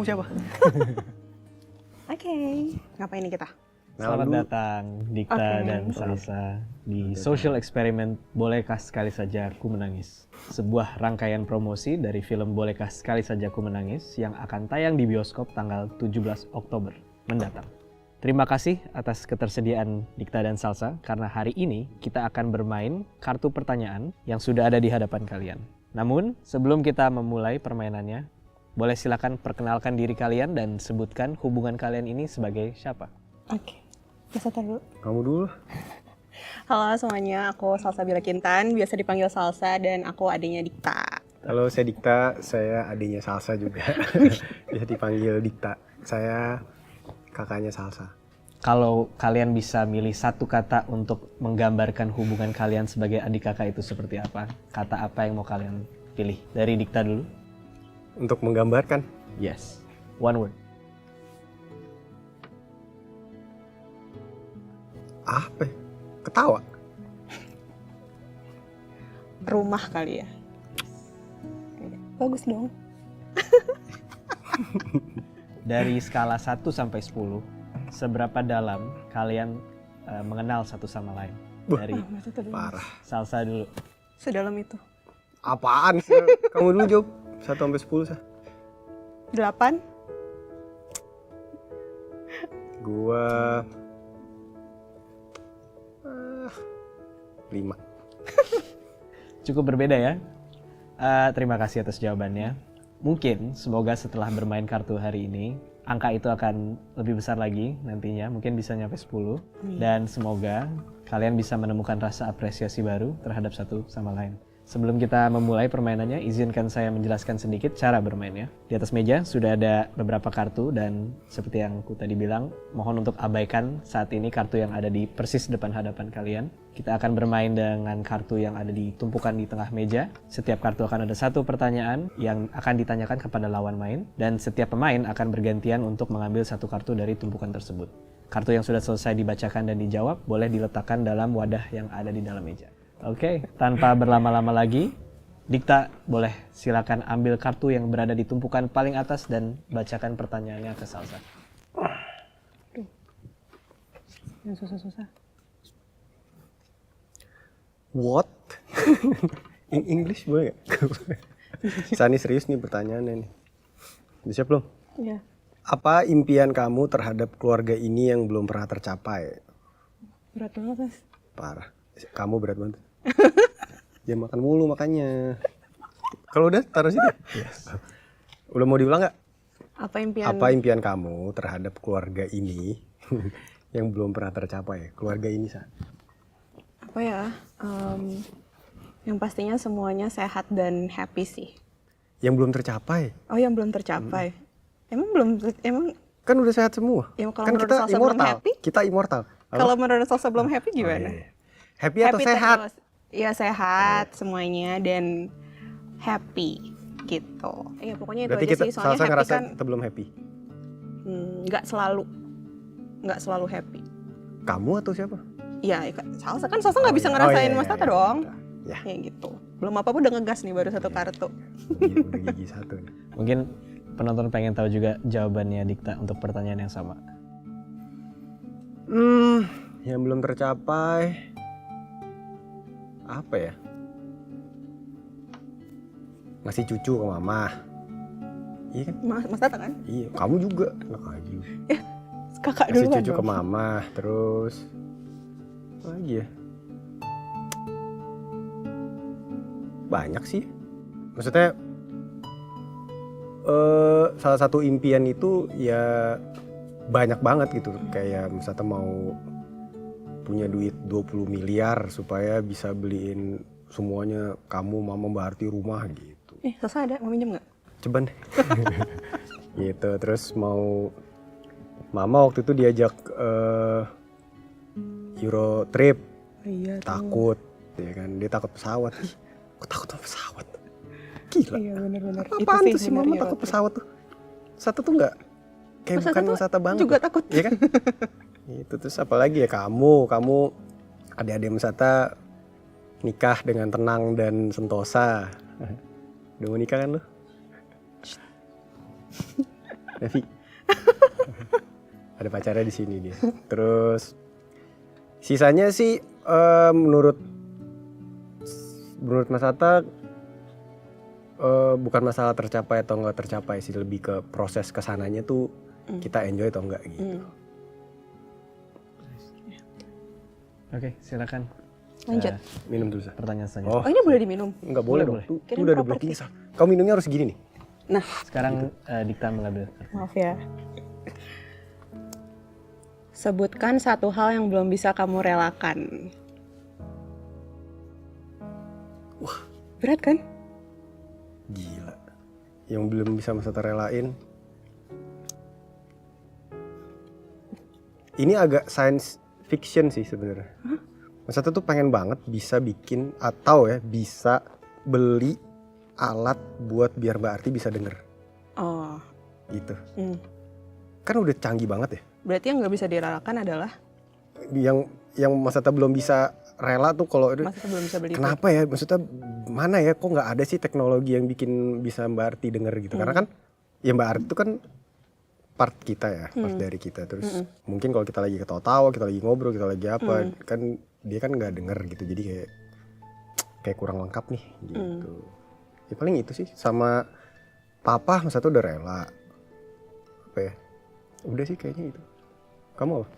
Kamu siapa? Oke. Ngapain nih kita? Selamat datang Dikta dan Salsa di Social Experiment Bolehkah Sekali Saja Ku Menangis. Sebuah rangkaian promosi dari film Bolehkah Sekali Saja Ku Menangis yang akan tayang di bioskop tanggal 17 Oktober mendatang. Terima kasih atas ketersediaan Dikta dan Salsa karena hari ini kita akan bermain kartu pertanyaan yang sudah ada di hadapan kalian. Namun sebelum kita memulai permainannya, boleh silakan perkenalkan diri kalian dan sebutkan hubungan kalian ini sebagai siapa. Oke. Salsa dulu. Kamu dulu. Halo semuanya, aku Salsa Bila Kintan, biasa dipanggil Salsa dan aku adiknya Dikta. Halo, saya Dikta, saya adiknya Salsa juga. Bisa dipanggil Dikta. Saya kakaknya Salsa. Kalau kalian bisa milih satu kata untuk menggambarkan hubungan kalian sebagai adik kakak itu seperti apa? Kata apa yang mau kalian pilih? Dari Dikta dulu. Untuk menggambarkan? Yes. One word. Apa? Ketawa? Rumah kali ya. Bagus dong. Dari skala 1 sampai 10, seberapa dalam kalian mengenal satu sama lain? Dari Parah. Salsa dulu. Sedalam itu. Apaan? Kamu dulu jawab. 1 sampai 10 sah. 8. Gua 5. Cukup berbeda ya. Terima kasih atas jawabannya. Mungkin semoga setelah bermain kartu hari ini, angka itu akan lebih besar lagi nantinya. Mungkin bisa nyampe 10. Dan semoga kalian bisa menemukan rasa apresiasi baru terhadap satu sama lain. Sebelum kita memulai permainannya, izinkan saya menjelaskan sedikit cara bermainnya. Di atas meja sudah ada beberapa kartu dan seperti yang aku tadi bilang, mohon untuk abaikan saat ini kartu yang ada di persis depan hadapan kalian. Kita akan bermain dengan kartu yang ada di tumpukan di tengah meja. Setiap kartu akan ada satu pertanyaan yang akan ditanyakan kepada lawan main dan setiap pemain akan bergantian untuk mengambil satu kartu dari tumpukan tersebut. Kartu yang sudah selesai dibacakan dan dijawab boleh diletakkan dalam wadah yang ada di dalam meja. Oke, tanpa berlama-lama lagi, Dikta boleh silakan ambil kartu yang berada di tumpukan paling atas dan bacakan pertanyaannya ke Salsa. Yang susah-susah. What? In English boleh gak? Sani serius nih pertanyaannya nih. Udah siap belum? Iya. Apa impian kamu terhadap keluarga ini yang belum pernah tercapai? Berat banget, Mas. Parah. Kamu berat banget. Jangan makan mulu makanya. Kalau udah taruh situ. Yes. Udah mau diulang nggak? Apa impian kamu terhadap keluarga ini yang belum pernah tercapai? Keluarga ini Sa. Apa ya? Yang pastinya semuanya sehat dan happy sih. Yang belum tercapai? Oh, yang belum tercapai. Emang Kan udah sehat semua. Ya, kalau Kan menurut kita Salsa belum immortal. happy? Kita immortal. Apa? Kalau menurut Salsa belum happy gimana? Oh, iya. Happy atau sehat? Terus. Ya sehat semuanya dan happy gitu. Iya pokoknya itu Berarti aja kita sih. Soalnya Salsa happy ngerasa kan kita belum happy. nggak selalu happy. Kamu atau siapa? Iya Salsa kan Salsa nggak bisa ngerasain Mas Tata dong. Ya. Ya gitu. Belum apa-apa udah ngegas nih baru satu kartu. Udah gigi satu. Mungkin penonton pengen tahu juga jawabannya Dikta untuk pertanyaan yang sama. Yang belum tercapai apa ya? Ngasih cucu ke mama. Iya kan? Mas Tata kan? Iya, kamu juga. Enak aja lu. Kakak Ngasih duluan cucu dong. ke mama, terus apa lagi ya? Banyak sih. Maksudnya salah satu impian itu ya banyak banget gitu. Kayak misalnya mau punya duit 20 miliar supaya bisa beliin semuanya kamu, mama, Mbak Arti rumah gitu. Salsa ada mau minjem nggak? Coba deh. Gitu, terus mau mama waktu itu diajak Euro trip. Iya. Takut, ya kan? Dia takut pesawat. Aku takut sama pesawat. Gila. Iya benar-benar. Apaan tuh si mama takut pesawat tuh? Satu tuh nggak kayak bukan wisata banget. Juga takut. Iya kan? Itu terus apalagi ya kamu adik-adik wisata nikah dengan tenang dan sentosa. Udah mau nikah kan lu? Devi. Ada pacarnya di sini dia. Terus sisanya sih menurut Mas Atta bukan masalah tercapai atau nggak tercapai sih, lebih ke proses kesananya tuh kita enjoy atau enggak gitu. Oke, silakan. Lanjut. Minum dulu Sa. Pertanyaan selanjutnya. Oh ini boleh diminum? Enggak boleh Boleh, dong. Tuh Kirain udah ada properti. blockingnya Sa. Kau minumnya harus gini nih. Nah, Sekarang Dikta mengambil. maaf ya. Sebutkan satu hal yang belum bisa kamu relakan. Wah, berat kan? Gila. Yang belum bisa Mas Atta relain. Ini agak science fiction sih sebenarnya. Mas Atta tuh pengen banget bisa bikin atau ya bisa beli alat buat biar Mbak Arti bisa denger Oh, gitu. hmm. Kan udah canggih banget ya. Berarti yang nggak bisa direlakan adalah Yang Mas Atta belum bisa rela tuh kalau masa belum bisa beli itu. kenapa ya, maksudnya mana ya, kok nggak ada sih teknologi yang bikin bisa Mbak Arti denger gitu. Karena kan ya Mbak Arti itu kan part kita ya, part dari kita. Terus mungkin kalau kita lagi ketawa-tawa, kita lagi ngobrol, kita lagi apa, kan dia kan nggak denger gitu. Jadi kayak kurang lengkap nih gitu. Ya paling itu sih. Sama papa Mas Atta udah rela. Apa ya? Udah sih kayaknya itu. Kamu apa?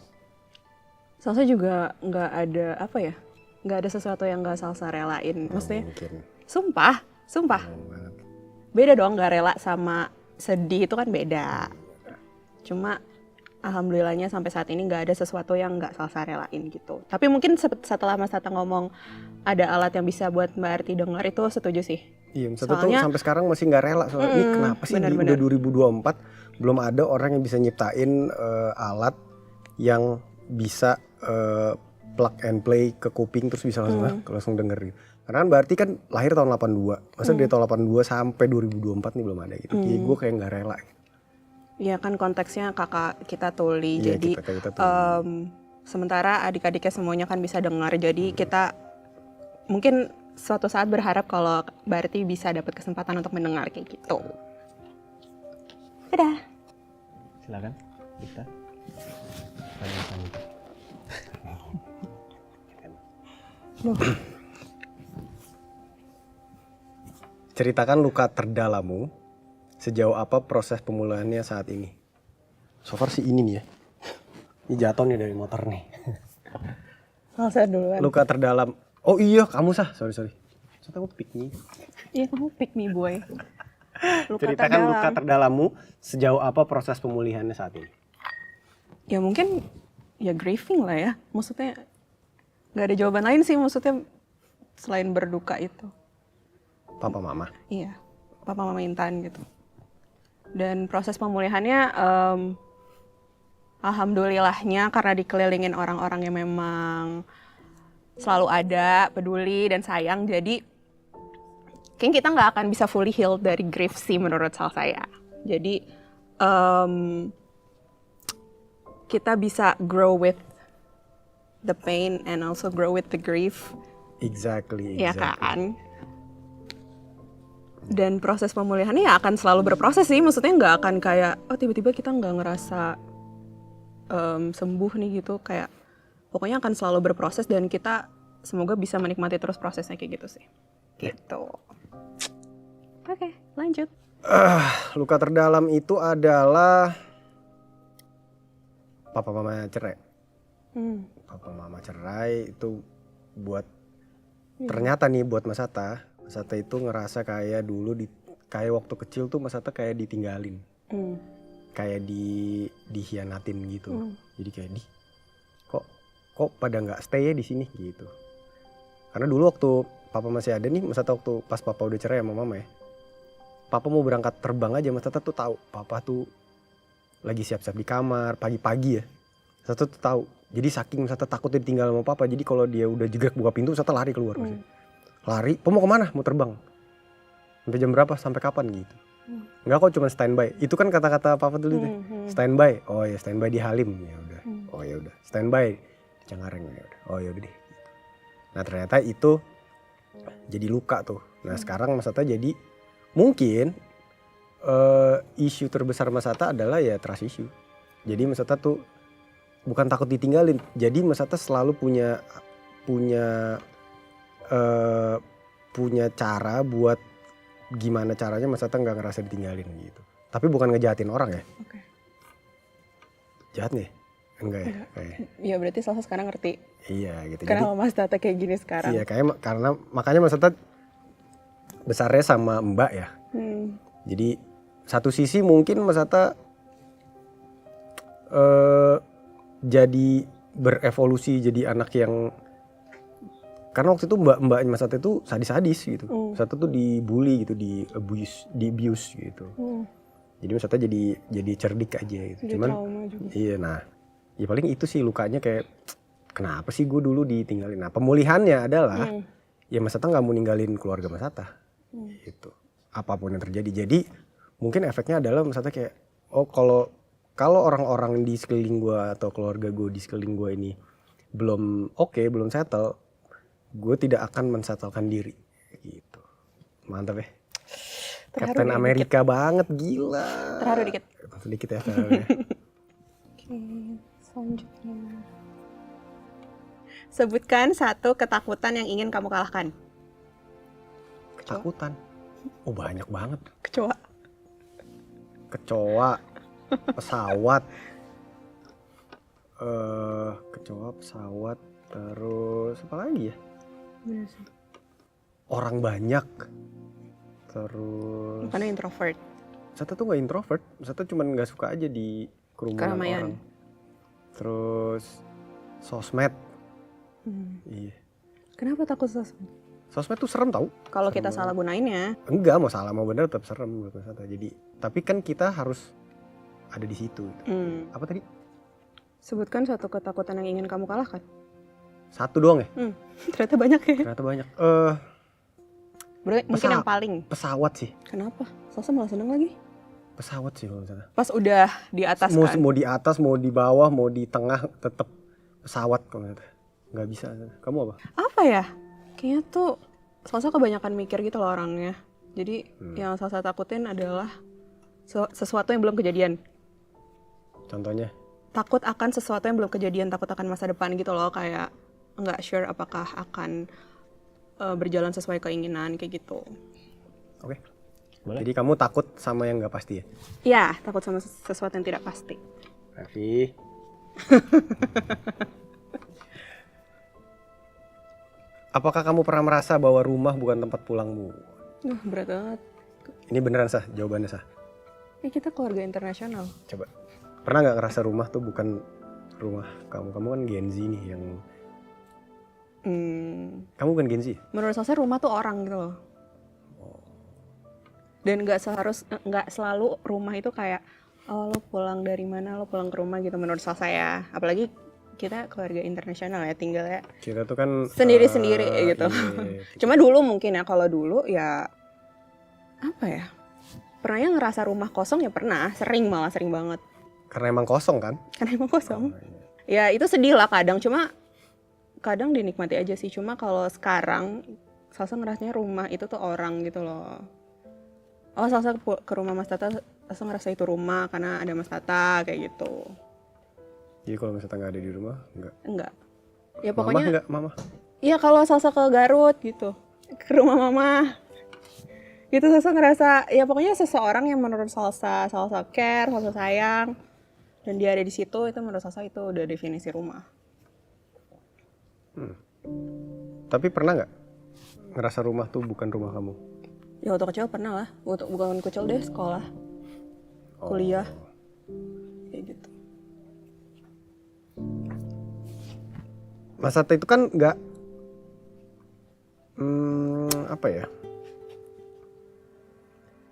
Salsa juga nggak ada apa ya? Nggak ada sesuatu yang nggak Salsa relain. Maksudnya, Mungkin. sumpah. Beda dong, nggak rela sama sedih itu kan beda. Cuma alhamdulillahnya sampai saat ini nggak ada sesuatu yang nggak Salsa relain gitu. Tapi mungkin setelah Mas Tata ngomong ada alat yang bisa buat Mbak Arti dengar, itu setuju sih. Iya, Mas Atta tuh Soalnya- sampai sekarang masih nggak rela soalnya ini kenapa sih benar-benar. udah 2024 belum ada orang yang bisa nyiptain alat yang bisa plug and play ke kuping terus bisa langsung denger gitu. Karena kan berarti kan lahir tahun 82. Masa dari tahun 82 sampai 2024 nih belum ada gitu. Jadi gue kayak nggak rela gitu. Iya kan konteksnya kakak kita tuli, Iya, jadi kita tuh. sementara adik-adiknya semuanya kan bisa dengar, jadi kita mungkin suatu saat berharap kalau Mbak Arti bisa dapat kesempatan untuk mendengar kayak gitu. Dadah. Silakan, Dikta. Pertanyaan selanjutnya. Ceritakan luka terdalammu, sejauh apa proses pemulihannya saat ini. So far sih ini nih ya. Ini jatuh nih dari motor nih. Salsa duluan. Luka terdalam. Oh iya, kamu Sah. Sorry. Saya aku pick me. Iya kamu pick me boy. Luka Ceritakan terdalam. luka terdalammu, sejauh apa proses pemulihannya saat ini. Ya mungkin ya grieving lah ya. Maksudnya nggak ada jawaban lain sih, maksudnya selain berduka itu. Papa mama. Iya, papa mama Intan gitu. Dan proses pemulihannya, alhamdulillahnya karena dikelilingin orang-orang yang memang selalu ada, peduli dan sayang, jadi kayaknya kita nggak akan bisa fully healed dari grief sih menurut saya. Jadi kita bisa grow with the pain and also grow with the grief. Exactly. Ya kan? Dan proses pemulihannya ya akan selalu berproses sih, maksudnya nggak akan kayak oh tiba-tiba kita nggak ngerasa sembuh nih gitu, kayak pokoknya akan selalu berproses dan kita semoga bisa menikmati terus prosesnya kayak gitu sih. Gitu. Oke, lanjut. Luka terdalam itu adalah papa mama cerai. Papa mama cerai itu buat ternyata nih buat Mas Atta itu ngerasa kayak dulu kayak waktu kecil tuh Mas Atta kayak ditinggalin. Kayak dihianatin gitu. Jadi kayak kok pada nggak stay ya di sini gitu. Karena dulu waktu papa masih ada nih, Mas Atta waktu pas papa udah cerai sama mama ya. Papa mau berangkat terbang aja, Mas Atta tuh tahu papa tuh lagi siap-siap di kamar pagi-pagi ya. Mas Atta tuh tahu. Jadi saking Mas Atta takutnya ditinggal sama papa, jadi kalau dia udah jegrek buka pintu, Mas Atta lari keluar. Lari, mau kemana? Mau terbang. Sampai jam berapa? Sampai kapan gitu. Enggak kok cuma standby. Itu kan kata-kata papa dulu tuh. Standby. Oh ya standby di Halim ya udah. Oh ya udah. Standby di Cengkareng ya udah. Oh ya udah deh. Nah ternyata itu jadi luka tuh. Nah sekarang Mas Atta jadi mungkin isu terbesar Mas Hatta adalah ya trust issue. Jadi Mas Hatta tuh bukan takut ditinggalin. Jadi Mas Hatta selalu punya punya cara buat gimana caranya Mas Hatta nggak ngerasa ditinggalin gitu. Tapi bukan ngejahatin orang ya. Oke. Jahat nih? Enggak ya? Kayak. Ya berarti Salsa sekarang ngerti Iya gitu. kenapa Mas Tata kayak gini sekarang. Iya karena makanya Mas Hatta besarnya sama Mbak ya. Jadi satu sisi mungkin Mas Hatta jadi berevolusi jadi anak yang, karena waktu itu mbak Mas Hatta itu sadis-sadis gitu. Mas Hatta tuh dibully gitu, di abuse gitu. Jadi Mas Hatta jadi cerdik aja gitu. Jadi Cuman trauma juga. iya, nah ya paling itu sih lukanya, kayak kenapa sih gue dulu ditinggalin. Nah pemulihannya adalah ya Mas Hatta nggak mau ninggalin keluarga Mas Hatta gitu, apapun yang terjadi. Jadi mungkin efeknya adalah Mas Hatta kayak, oh kalau orang-orang di sekeliling gue atau keluarga gue di sekeliling gue ini belum oke, belum settle, gue tidak akan mensettlekan diri gitu. Mantap ya. Captain Amerika banget, gila. Terharu dikit. Sedikit ya terharunya. Oke, selanjutnya. Sebutkan satu ketakutan yang ingin kamu kalahkan. Ketakutan. Oh banyak banget. Kecoa. Pesawat. Kecoa, pesawat, terus apa lagi ya? Bener sih. Orang banyak. Terus Bukannya introvert. Sata tuh gak introvert, Sata cuman gak suka aja di kerumunan Keramaian. orang. Terus sosmed. Iya. Kenapa takut sosmed? Sosmed tuh serem tau. Kalau kita salah gunainnya. Enggak, mau salah mau benar tetap serem menurut Mas Sata. Jadi, tapi kan kita harus ada di situ. Apa tadi? Sebutkan satu ketakutan yang ingin kamu kalahkan. Satu doang ya? Ternyata banyak ya. Ternyata banyak. Mungkin yang paling. Pesawat sih. Kenapa? Salsa malah seneng lagi. Pesawat sih kalau misalnya. Pas udah di atas kan. Mau di atas, mau di bawah, mau di tengah, tetap pesawat kalau misalnya. Nggak bisa. Kamu apa? Apa ya? Kayaknya tuh Salsa kebanyakan mikir gitu loh orangnya. Jadi yang Salsa takutin adalah sesuatu yang belum kejadian. Contohnya? Takut akan sesuatu yang belum kejadian, takut akan masa depan gitu loh. Kayak nggak sure apakah akan berjalan sesuai keinginan kayak gitu. Oke. Boleh. Jadi kamu takut sama yang nggak pasti ya? Ya, takut sama sesuatu yang tidak pasti. Raffi. Apakah kamu pernah merasa bahwa rumah bukan tempat pulangmu? Berat banget. Ini beneran Sah, jawabannya Sah. Ya kita keluarga internasional. Coba. Pernah nggak ngerasa rumah tuh bukan rumah kamu? Kamu kan Gen Z nih yang... Kamu bukan Gen Z? Menurut saya rumah tuh orang gitu loh. Dan nggak selalu rumah itu kayak, oh lo pulang dari mana, lo pulang ke rumah gitu menurut saya. Apalagi kita keluarga internasional ya, tinggal ya Kita tuh kan sendiri-sendiri gitu. Iya. Cuma dulu mungkin ya, kalau dulu ya apa ya, pernah ya ngerasa rumah kosong ya pernah, sering banget. Karena emang kosong kan? Karena emang kosong. Ya itu sedih lah kadang, cuma kadang dinikmati aja sih. Cuma kalau sekarang Salsa ngerasanya rumah itu tuh orang gitu loh. Oh Salsa ke rumah Mas Tata, Salsa ngerasa itu rumah karena ada Mas Tata kayak gitu. Jadi kalau misalnya nggak ada di rumah, Enggak. Ya pokoknya Mama. iya kalau Salsa ke Garut gitu, ke rumah mama. Gitu Salsa ngerasa ya pokoknya seseorang yang menurut Salsa care, Salsa sayang, dan dia ada di situ, itu menurut Salsa itu udah definisi rumah. Tapi pernah nggak ngerasa rumah tuh bukan rumah kamu? Ya waktu kecil pernah lah, bukan kecil deh, sekolah, kuliah, kayak gitu. Mas Hatta itu kan nggak apa ya?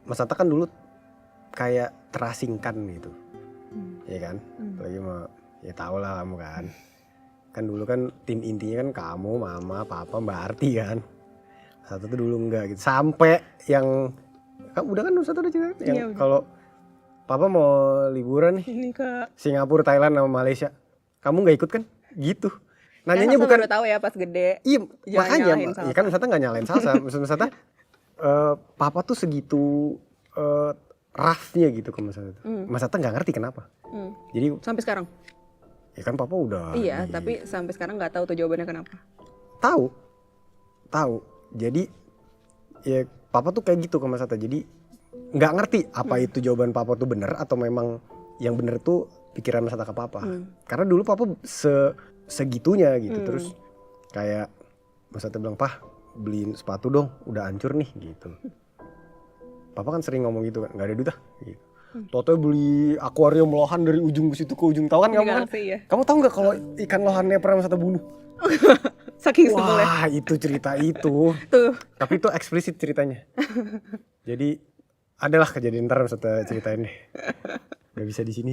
Mas Hatta kan dulu kayak terasingkan gitu, ya kan? Apalagi ya tau lah kamu kan. Kan dulu kan tim intinya kan kamu, mama, papa, Mbak Arti kan. Mas Hatta tuh dulu enggak gitu. Sampai yang udah kan Mas Hatta udah cerita yang kalau papa mau liburan nih Ini ke Singapura, Thailand sama Malaysia, kamu nggak ikut kan? Gitu. Nanyanya Salsa bukan baru tahu ya pas gede. iya, Jangan makanya nyalahin Salsa. ya kan Mas Hatta nggak nyalain Salsa. Maksud Mas Hatta papa tuh segitu roughnya gitu ke Mas Hatta. Mas Hatta nggak ngerti kenapa. Jadi Sampai sekarang? ya kan papa udah Iya, tapi sampai sekarang nggak tahu tuh jawabannya kenapa. tahu. Jadi ya papa tuh kayak gitu ke Mas Hatta. Jadi nggak ngerti apa itu jawaban papa tuh bener atau memang yang bener tuh pikiran Mas Hatta ke papa. Karena dulu papa segitunya gitu. Terus kayak Mas Hatta bilang, "Pah, beliin sepatu dong, udah hancur nih," gitu. Papa kan sering ngomong gitu kan, nggak ada duit ah gitu. Toto beli akuarium lohan dari ujung ke situ ke ujung, tahu kan kamu kan? Ngerti, ya. Kamu tahu nggak kalau ikan lohannya pernah Mas Hatta bunuh? Saking sebelnya. Wah, itu cerita itu. Tuh. Tapi itu eksplisit ceritanya. Jadi adalah kejadian, ntar Mas Hatta ceritain deh. Gak bisa di sini.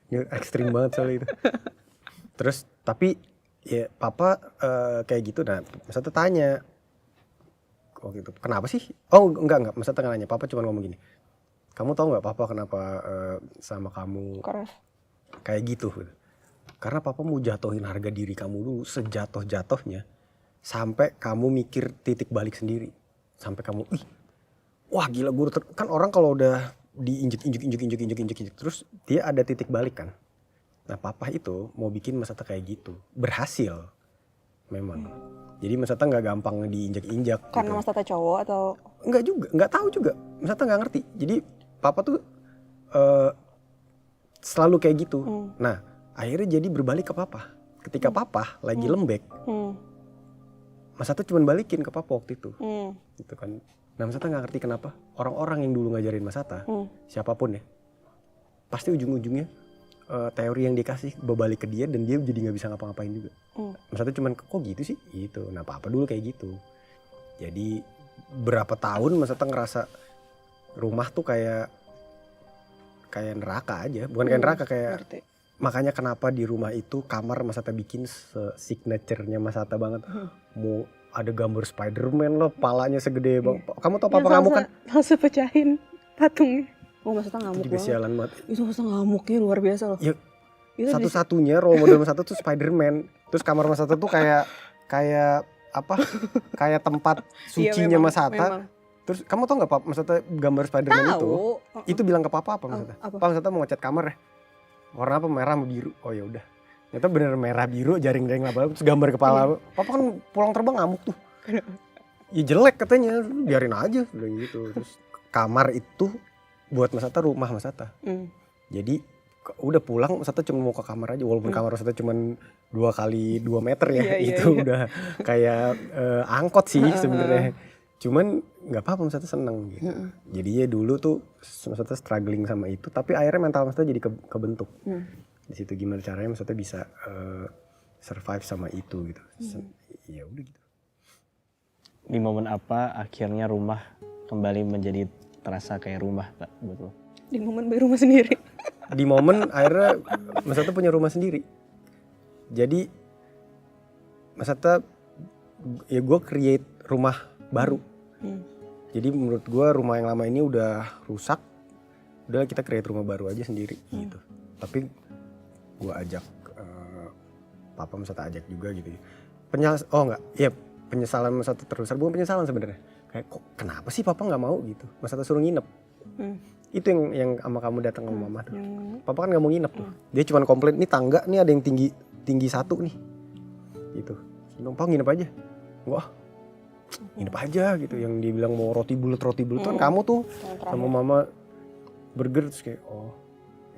Ini ekstrim banget soalnya itu. Terus tapi ya papa kayak gitu. Nah Mas Hatta tanya, oh gitu, kenapa sih? Oh enggak, Mas Hatta nggak nanya. Papa cuma ngomong gini, kamu tahu nggak papa kenapa sama kamu Keras. kayak gitu? Karena papa mau jatuhin harga diri kamu dulu sejatuh-jatuhnya, sampai kamu mikir titik balik sendiri, sampai kamu wah gila gue kan orang kalau udah diinjek terus dia ada titik balik kan. Nah papa itu mau bikin Mas Hatta kayak gitu, berhasil memang. Jadi Mas Hatta nggak gampang diinjak-injak. Karena gitu. Mas Tata cowok atau? Enggak juga, nggak tahu juga. Mas Hatta nggak ngerti. Jadi papa tuh selalu kayak gitu. Nah akhirnya jadi berbalik ke papa. Ketika papa lagi lembek, Mas Hatta cuma balikin ke papa waktu itu. Gitu kan. Nah Mas Hatta nggak ngerti kenapa orang-orang yang dulu ngajarin Mas Hatta, siapapun ya, pasti ujung-ujungnya teori yang dikasih berbalik ke dia dan dia jadi nggak bisa ngapa-ngapain juga. Mas Hatta cuman kok gitu sih gitu. Nah papa dulu kayak gitu. Jadi berapa tahun Mas Hatta ngerasa rumah tuh kayak neraka aja, bukan kayak neraka, kayak Ngerti. makanya kenapa di rumah itu kamar Mas Hatta bikin signaturenya Mas Hatta banget. Mau ada gambar Spider-Man loh, palanya segede bang. Kamu tau papa ngamuk kan? Langsung pecahin patungnya. Oh Mas Tata ngamuk Juga banget. sialan banget. Itu Mas Tata ngamuknya luar biasa loh. Ya, Itu satu-satunya role model Mas Hatta tuh Spider-Man. Terus kamar Mas Hatta tuh kayak apa? Kayak tempat sucinya memang, Mas Hatta. memang. Terus kamu tau nggak Pak, Mas Hatta gambar Spider-Man itu? Tahu. Itu bilang ke papa apa Mas Hatta? Apa? Pak, Mas Hatta mau ngecat kamar ya. Warna apa? Merah sama biru. Oh ya udah. Ternyata bener merah biru, jaring-jaring laba-laba, terus gambar kepala. Papa kan pulang terbang ngamuk tuh. Ya jelek katanya, biarin aja udah gitu. Terus kamar itu buat Mas Hatta rumah Mas Hatta. Jadi udah pulang Mas Hatta cuma mau ke kamar aja, walaupun kamar Mas Hatta cuma 2 kali 2 meter ya. Itu udah kayak angkot sih sebenarnya. Cuman nggak apa-apa Mas Hatta seneng gitu. Jadinya dulu tuh Mas Hatta struggling sama itu, tapi akhirnya mental Mas Hatta jadi kebentuk. Di situ gimana caranya Mas Hatta bisa survive sama itu gitu. Ya udah gitu. Di momen apa akhirnya rumah kembali menjadi terasa kayak rumah, Pak, buat lo? Di momen beli rumah sendiri. Di momen akhirnya Mas Hatta punya rumah sendiri. Jadi Mas Hatta, ya gue create rumah baru. Jadi menurut gue rumah yang lama ini udah rusak, udah kita create rumah baru aja sendiri gitu. Tapi gue ajak papa Mas Hatta ajak juga gitu. Penyesalan Mas Hatta terbesar, bukan penyesalan sebenarnya. Kayak kok kenapa sih papa nggak mau gitu? Mas Hatta suruh nginep. Itu yang sama kamu datang sama mama tuh. Papa kan nggak mau nginep tuh. Dia cuma komplain, nih tangga nih ada yang tinggi 1 nih. Gitu. Numpang nginep aja. Wah, nginep aja gitu. Yang dia bilang mau roti bulat kan kamu tuh sama mama burger, terus kayak oh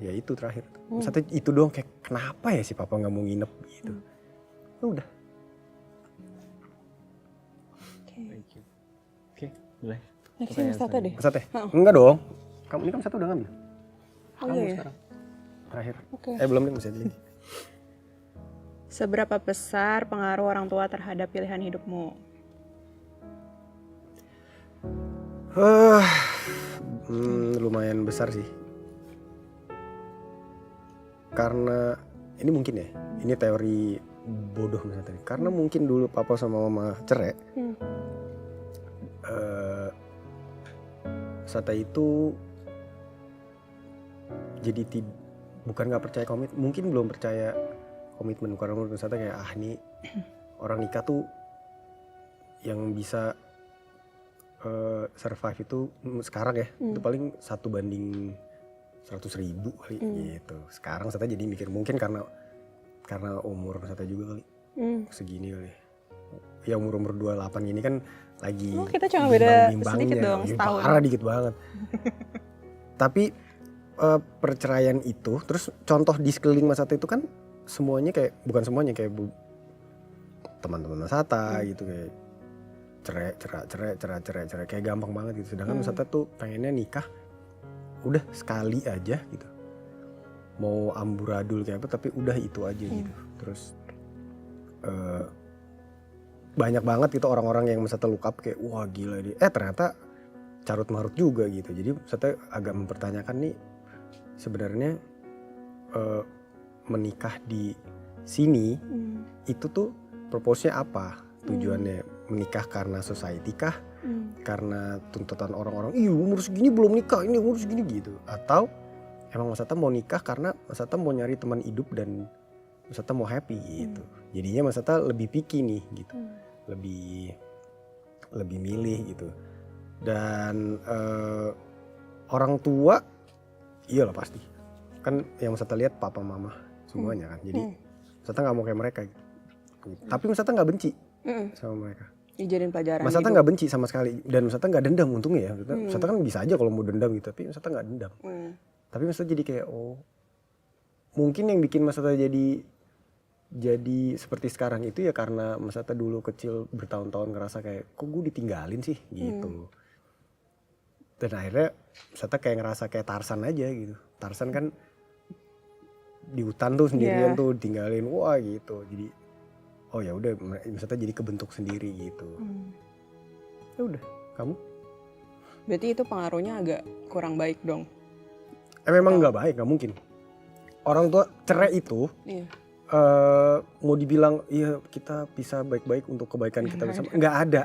ya itu terakhir. Mas Hatta itu doang, kayak kenapa ya si papa nggak mau nginep gitu. Udah. Oke, boleh. Nextnya Mas Tata deh. Mas Hatta? Enggak dong. Kamu ini kan Mas Hatta udah ngambil. Oh iya ya. Sekarang. Terakhir. Oke. Belum nih masih ada lagi. Seberapa besar pengaruh orang tua terhadap pilihan hidupmu? Lumayan besar sih. Karena ini mungkin ya, ini teori bodoh misalnya tadi. Karena mungkin dulu papa sama mama cerai. Sata itu jadi bukan nggak percaya komitmen, mungkin belum percaya komitmen. Karena menurut Sata kayak nih orang nikah tuh yang bisa survive itu sekarang ya itu paling 1/100.000 kali gitu. Sekarang saya jadi mikir mungkin karena umur saya juga kali segini kali. Ya umur 28 ini kan lagi kita cuma beda bimbang-bimbangnya. sedikit dong, Ya, setahun. parah dikit banget. Tapi perceraian itu terus contoh di sekeliling Mas Hatta itu kan semuanya kayak bukan semuanya kayak teman-teman Mas Hatta gitu kayak cerai kayak gampang banget gitu. Sedangkan Mas Hatta tuh pengennya nikah udah sekali aja gitu. Mau amburadul kayak apa tapi udah itu aja gitu. Terus banyak banget gitu orang-orang yang Mas Hatta look up kayak wah gila dia. Ternyata carut marut juga gitu. Jadi Mas Hatta agak mempertanyakan nih sebenarnya menikah di sini itu tuh purpose-nya apa? Tujuannya menikah karena society kah? Karena tuntutan orang-orang, ih umur segini belum nikah, ini umur segini gitu. Atau emang Mas Hatta mau nikah karena Mas Hatta mau nyari teman hidup dan Mas Hatta mau happy gitu. Jadinya Mas Hatta lebih picky nih gitu. Lebih milih gitu. Dan orang tua iyalah pasti. Kan yang Mas Hatta lihat papa mama semuanya kan. Jadi Mas Hatta gak mau kayak mereka gitu. Tapi Mas Hatta gak benci sama mereka. Dijadiin pelajaran. Mas Hatta gak benci sama sekali. Dan Mas Hatta gak dendam untungnya ya. Mas Hatta kan bisa aja kalau mau dendam gitu. Tapi Mas Hatta gak dendam. Tapi Mas Hatta jadi kayak mungkin yang bikin Mas Hatta jadi seperti sekarang itu ya karena Mas Hatta dulu kecil bertahun-tahun ngerasa kayak kok gue ditinggalin sih gitu. Dan akhirnya Mas Hatta kayak ngerasa kayak Tarsan aja gitu. Tarsan kan di hutan tuh sendirian tuh ditinggalin wah gitu. Jadi oh ya udah Mas Hatta jadi kebentuk sendiri gitu. Ya udah, kamu? Berarti itu pengaruhnya agak kurang baik dong. Memang nggak baik, nggak mungkin. Orang tua cerai itu mau dibilang iya kita bisa baik-baik untuk kebaikan kita bersama, nggak ada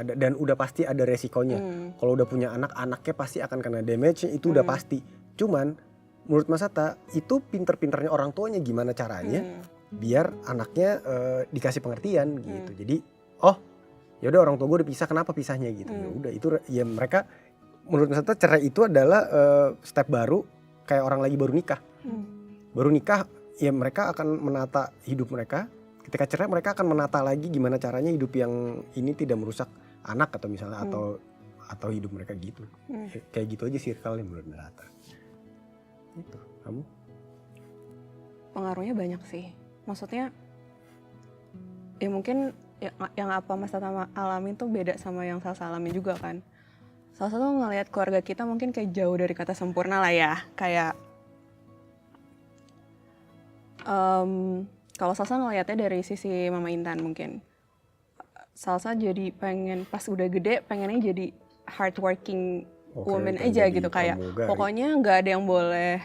dan udah pasti ada resikonya. Kalau udah punya anak, anaknya pasti akan kena damage, itu udah pasti. Cuman menurut Mas Hatta itu pinter-pinternya orang tuanya gimana caranya biar anaknya dikasih pengertian gitu. Jadi ya udah orang tua gue udah pisah, kenapa pisahnya gitu. Ya udah itu ya mereka menurut Mas Hatta cerai itu adalah step baru kayak orang lagi baru nikah. Baru nikah ya mereka akan menata hidup mereka. Ketika cerai mereka akan menata lagi gimana caranya hidup yang ini tidak merusak anak atau misalnya atau hidup mereka gitu. Kayak gitu aja circle-nya menurut Mas Hatta. Itu, kamu? Pengaruhnya banyak sih. Maksudnya ya mungkin yang apa Mas Hatta alamin tuh beda sama yang Salsa alamin juga kan. Salsa tuh ngelihat keluarga kita mungkin kayak jauh dari kata sempurna lah ya. Kayak kalau Salsa ngelihatnya dari sisi Mama Intan mungkin. Salsa jadi pengen pas udah gede pengennya jadi hardworking woman aja gitu kayak pokoknya nggak ada yang boleh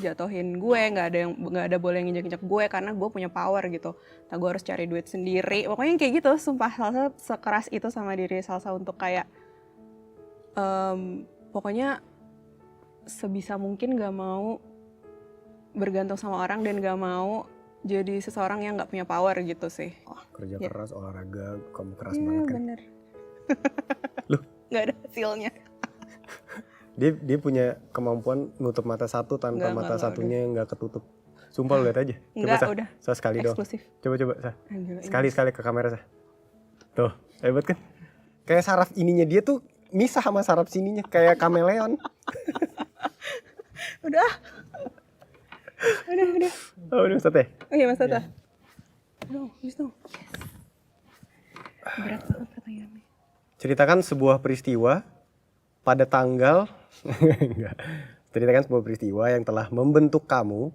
jatuhin gue, nggak ada boleh nginjak-injak gue karena gue punya power gitu. Nah gue harus cari duit sendiri. Pokoknya kayak gitu. Sumpah Salsa sekeras itu sama diri Salsa untuk kayak pokoknya sebisa mungkin nggak mau bergantung sama orang dan gak mau jadi seseorang yang gak punya power gitu sih. Kerja keras, olahraga, kamu keras banget kan? Bener. Loh? Gak ada hasilnya. Dia punya kemampuan nutup mata satu tanpa mata satunya nggak ketutup. Sumpah lu lihat aja. Coba udah. Sekali dong. Eksklusif. Coba Sah. Sekali ke kamera Sah. Tuh, hebat kan? Kayak saraf ininya dia tuh misah sama saraf sininya kayak kameleon. Udah. Oh, udah Mas Hatta. Oh iya Mas Hatta. Aduh, habis dong. Yes. Berat banget pertanyaannya. Ceritakan sebuah peristiwa pada tanggal enggak. Ceritakan sebuah peristiwa yang telah membentuk kamu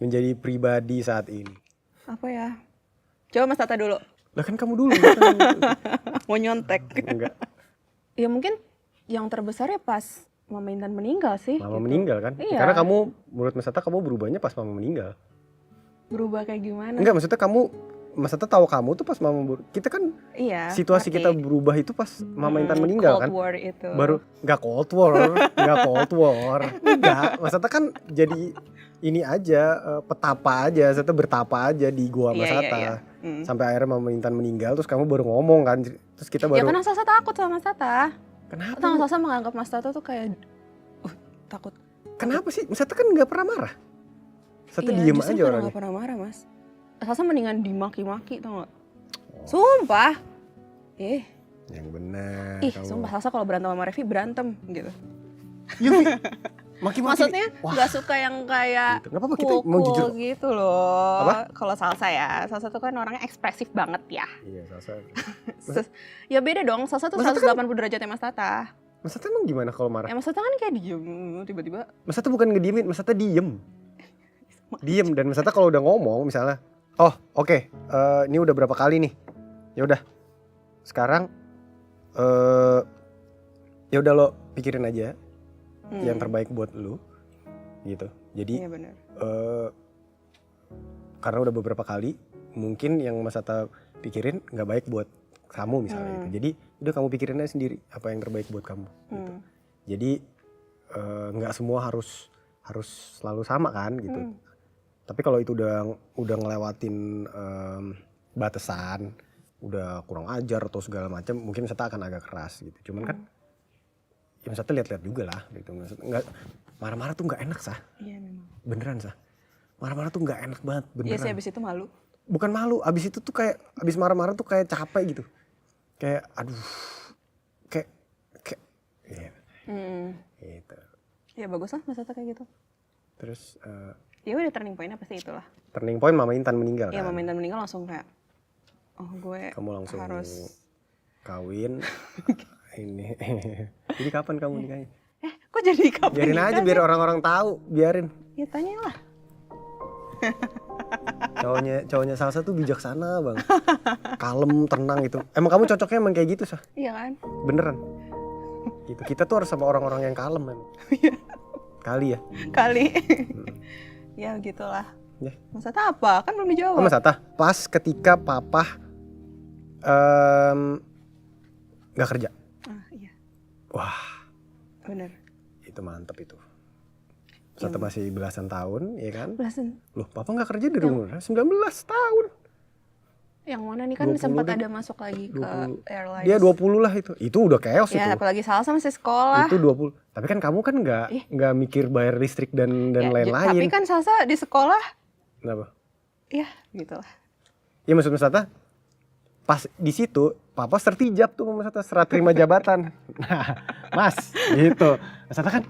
menjadi pribadi saat ini. Apa ya? Coba Mas Hatta dulu. Lah kan kamu dulu. Mau nyontek. Enggak. Ya mungkin yang terbesar ya pas Mama Intan meninggal sih. Mama gitu. meninggal kan? Iya. Karena kamu, menurut Mas Hatta kamu berubahnya pas Mama meninggal. Berubah kayak gimana? Enggak, maksudnya kamu Mas Atta tahu kamu tuh pas mama kita kan Iya. situasi ngerti. kita berubah itu pas Mama Intan meninggal Cold kan. War itu. Baru nggak Cold War, enggak. Mas Atta kan jadi ini aja petapa aja, Mas Atta bertapa aja di gua Mas Iya, Atta. iya. Hmm. Sampai akhirnya Mama Intan meninggal, terus kamu baru ngomong kan, terus kita Ya baru karena Salsa takut sama Mas Tata. kenapa? Atau Salsa menganggap Mas Tata tuh kayak takut. Kenapa sih? Mas Atta kan nggak pernah marah. Mas Atta Iya, diem justru aja karena orangnya. nggak pernah marah Mas. Salsa mendingan dimaki-maki tau gak? Sumpah. Yang benar. Sumpah Salsa kalau berantem sama Revi berantem gitu. Ya, Vi, maki-maki. Maksudnya Wah, nggak suka yang kayak gitu. Nggak apa-apa, kita mau jujur. pukul gitu loh. Apa? Kalau Salsa ya, Salsa tuh kan orangnya ekspresif banget ya. Iya, Salsa. Ya beda dong, Salsa tuh Mas Tata 180 derajatnya Mas Tata. Mas Atta emang gimana kalau marah? Ya Mas Tata kan kayak diem tiba-tiba. Mas Atta bukan ngediemin, Mas Atta diem. Diem, dan Mas Atta kalau udah ngomong misalnya, oh oke, ini udah berapa kali nih? Ya udah, sekarang ya udah lo pikirin aja yang terbaik buat lu, gitu. Jadi Iya benar. karena udah beberapa kali, mungkin yang Mas Atta pikirin nggak baik buat kamu misalnya gitu. Jadi udah kamu pikirin aja sendiri apa yang terbaik buat kamu. Gitu. Jadi nggak semua harus selalu sama kan gitu. Tapi kalau itu udah ngelewatin batasan, udah kurang ajar atau segala macam, mungkin Mas Atta akan agak keras gitu. Cuman kan ya Mas Atta lihat-lihat juga lah gitu. Nggak, marah-marah tuh nggak enak Sah. Iya memang. Beneran Sah. Marah-marah tuh nggak enak banget beneran. Iya sih abis itu malu. Bukan malu, abis itu tuh kayak abis marah-marah tuh kayak capek gitu. Kayak aduh, kayak iya, gitu. Ya bagus lah Mas Tata kayak gitu. Terus Ya udah turning point-nya pasti itulah. turning point Mama Intan meninggal Ya kan. Mama Intan meninggal langsung kayak, oh gue Kamu langsung harus. kawin. Ini. Jadi kapan kamu nikahnya? Kok jadi kapan? Biarin aja biar orang-orang tahu, biarin. Ya tanyalah. Cowoknya Salsa tuh bijaksana bang, kalem, tenang gitu. Emang kamu cocoknya emang kayak gitu Sah? Iya kan? Beneran. Gitu. Kita tuh harus sama orang-orang yang kalem emang. Kali ya. Kali. Ya gitulah. Ya. Mas Tata apa? Kan belum dijawab. Oh Mas Atta, pas ketika Papa nggak kerja. Iya. Wah, Bener. itu mantep itu. Mas Atta masih belasan tahun, ya kan? Belasan. Loh, Papa nggak kerja dari umur 19 tahun. Yang mana nih kan 20 sempat deh. ada masuk lagi ke 20. airlines. Dia 20 lah itu. Itu udah chaos Ya itu. apalagi Salsa masih sekolah. Itu 20. Tapi kan kamu kan nggak mikir bayar listrik dan Ya, lain-lain. Tapi kan Salsa di sekolah. Kenapa? Ya gitulah. Ya maksud Mas Atta, pas di situ Papa sertijab tuh Mas Atta, serah terima jabatan. Nah, Mas, gitu. Mas Atta kan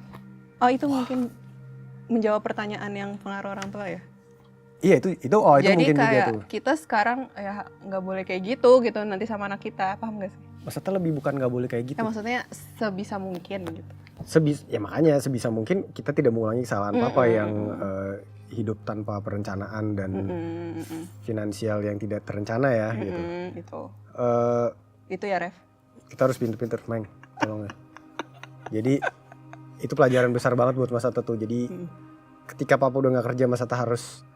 Oh itu mungkin menjawab pertanyaan yang pengaruh orang tua ya. iya itu itu Jadi mungkin juga kayak tuh. kita sekarang ya nggak boleh kayak gitu nanti sama anak kita, paham gak sih? Mas Atta lebih bukan nggak boleh kayak gitu. Ya maksudnya sebisa mungkin gitu. Ya makanya sebisa mungkin kita tidak mengulangi kesalahan Papa yang hidup tanpa perencanaan dan finansial yang tidak terencana ya gitu. Itu. Eh, Itu ya Ref. kita harus pinter-pinter main, tolong ya. Jadi itu pelajaran besar banget buat Mas Atta tuh. Jadi ketika Papa udah nggak kerja, Mas Atta harus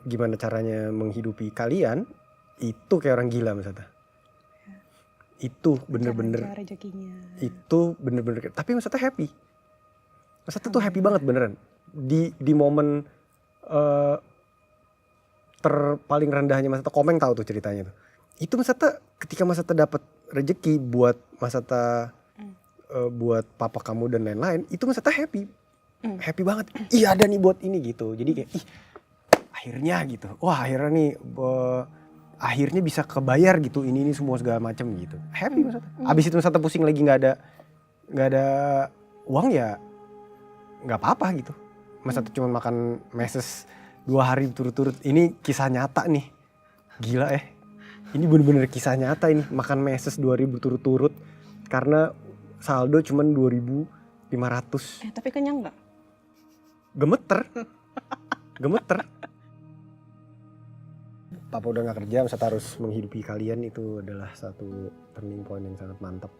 gimana caranya menghidupi kalian. Itu kayak orang gila Mas Atta. Itu bener-bener rezekinya. itu bener-bener. Tapi Mas Atta happy. Mas Atta tuh happy banget beneran. Di momen terpaling rendahnya Mas Atta, Komeng tahu tuh ceritanya tuh. Itu Mas Atta ketika Mas Atta dapat rezeki buat Mas Atta buat papa kamu dan lain-lain, itu Mas Atta happy. Happy banget. Iya ada nih buat ini gitu. Jadi kayak akhirnya gitu. Wah, akhirnya nih akhirnya bisa kebayar gitu ini semua segala macam gitu. Happy Mas Atta. Abis itu Mas Atta pusing lagi nggak ada uang ya nggak apa-apa gitu. Mas Atta cuma makan meses 2 hari berturut-turut. Ini kisah nyata nih. Gila Ini bener-bener kisah nyata ini. Makan meses 2 hari berturut-turut karena saldo cuma 2.500. Tapi kenyang nggak? Gemeter. Papa udah gak kerja, Mas Atta harus menghidupi kalian. Itu adalah satu turning point yang sangat mantap.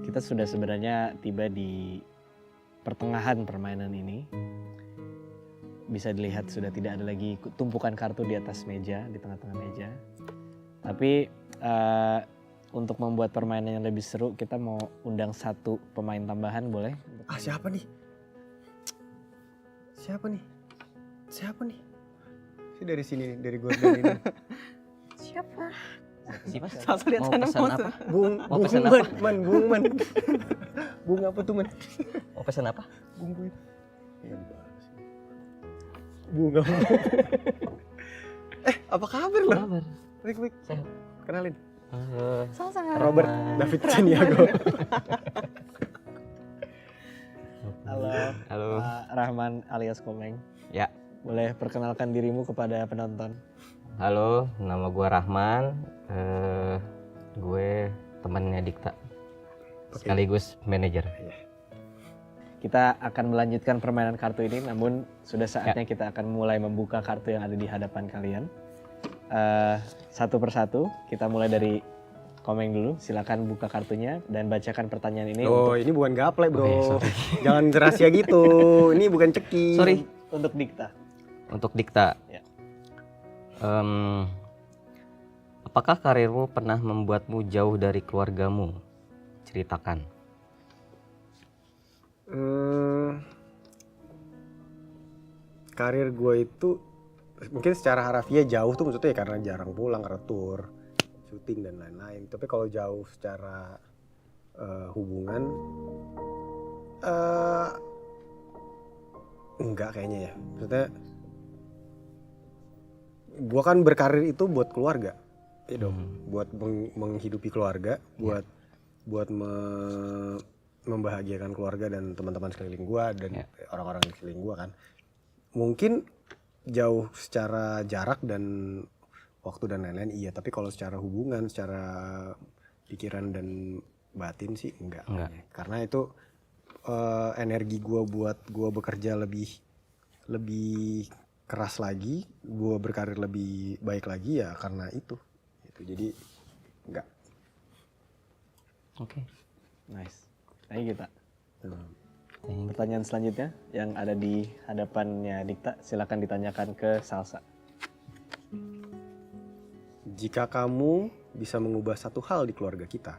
Kita sudah sebenarnya tiba di pertengahan permainan ini. bisa dilihat sudah tidak ada lagi tumpukan kartu di atas meja, di tengah-tengah meja. Tapi untuk membuat permainan yang lebih seru, kita mau undang satu pemain tambahan, boleh? Siapa nih? Siapa nih? Siapa nih? Si dari sini nih, dari Gordon ini. Siapa? Siapa? Salsa lihat Mau sana pesan mau. apa? Bung, Mau Bung pesen Man, apa? Bung Man. Bung apa tuh Man? Mau pesan apa? Bung gue. Bunga. Apa kabar lo? Kabar. Baik. Sehat. Kenalin. Salsa. Robert David Ciniago. Halo, Halo. Pak Rahman alias Komeng. Ya. Boleh perkenalkan dirimu kepada penonton? Halo, nama gue Rahman. Gue temannya Dikta. Sekaligus manajer. Kita akan melanjutkan permainan kartu ini, namun sudah saatnya kita akan mulai membuka kartu yang ada di hadapan kalian. Satu persatu, kita mulai dari Komeng dulu. Silakan buka kartunya dan bacakan pertanyaan ini. Oh, ini bukan gaple, Bro. Jangan rahasia gitu. Ini bukan ceki. Sorry. Untuk Dikta. Untuk Dikta. Ya. Apakah karirmu pernah membuatmu jauh dari keluargamu? Ceritakan. Karir gue itu mungkin secara harafiah jauh tuh maksudnya ya karena jarang pulang karena tour, syuting dan lain-lain. Tapi kalau jauh secara hubungan enggak kayaknya ya. Maksudnya gue kan berkarir itu buat keluarga, ya dong. Buat menghidupi keluarga, buat membahagiakan keluarga dan teman-teman sekeliling gue dan orang-orang di sekeliling gue kan. Mungkin jauh secara jarak dan waktu dan lain-lain iya, tapi kalau secara hubungan, secara pikiran dan batin sih enggak. Karena itu energi gue buat gue bekerja lebih keras lagi, gue berkarir lebih baik lagi ya karena itu. Jadi enggak. Oke. Nice. Thank you, kita. Pertanyaan selanjutnya yang ada di hadapannya Dikta, silakan ditanyakan ke Salsa. Jika kamu bisa mengubah satu hal di keluarga kita,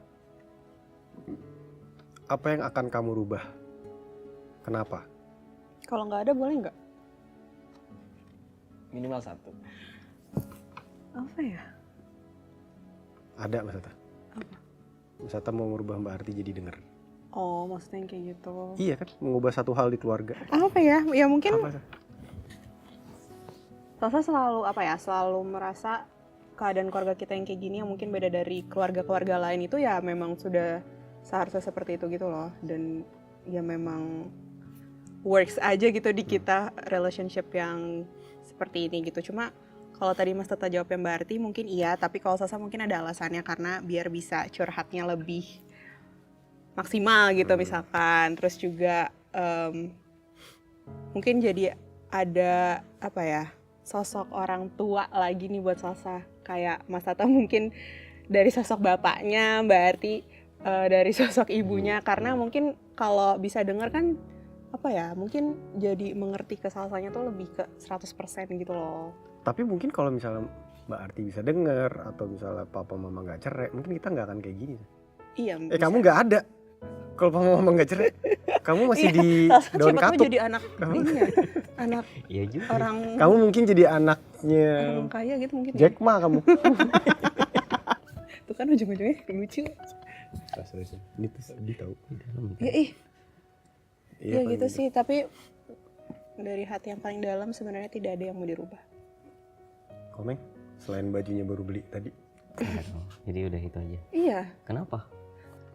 apa yang akan kamu rubah? Kenapa? Kalau nggak ada boleh nggak? Minimal satu. Apa ya? Ada Mas Ata. Apa? Mas Ata mau merubah Mbak Arti jadi denger. Oh, maksudnya yang kayak gitu. Iya kan, mengubah satu hal di keluarga. Apa ya? Ya mungkin Apa? Salsa selalu merasa keadaan keluarga kita yang kayak gini yang mungkin beda dari keluarga-keluarga lain itu ya memang sudah seharusnya seperti itu gitu loh. Dan ya memang works aja gitu di kita relationship yang seperti ini gitu. Cuma kalau tadi Mas Tata jawabnya Mbak Arti mungkin iya, tapi kalau Salsa mungkin ada alasannya karena biar bisa curhatnya lebih maksimal gitu misalkan. Terus juga mungkin jadi ada apa ya, sosok orang tua lagi nih buat Salsa. Kayak Mas Tata mungkin dari sosok bapaknya, Mbak Arti dari sosok ibunya. Karena mungkin kalau bisa dengar kan apa ya, mungkin jadi mengerti ke Salsanya tuh lebih ke 100% gitu loh. Tapi mungkin kalau misalnya Mbak Arti bisa denger atau misalnya papa mama gak cerai, mungkin kita gak akan kayak gini. Iya. Kamu gak ada. Kalau papa mama gak cerai, kamu masih di daun siapa tahu katuk. jadi anak ini ya, anak Iya juga. orang Kamu mungkin jadi anaknya orang kaya gitu mungkin. Jack Ma kamu. Tuh kan ujung-ujungnya lucu. Ini tuh sedih tau. Ya iya paling gitu sih, tapi dari hati yang paling dalam sebenarnya tidak ada yang mau dirubah. Komeng, selain bajunya baru beli tadi. Jadi udah itu aja. Iya. Kenapa?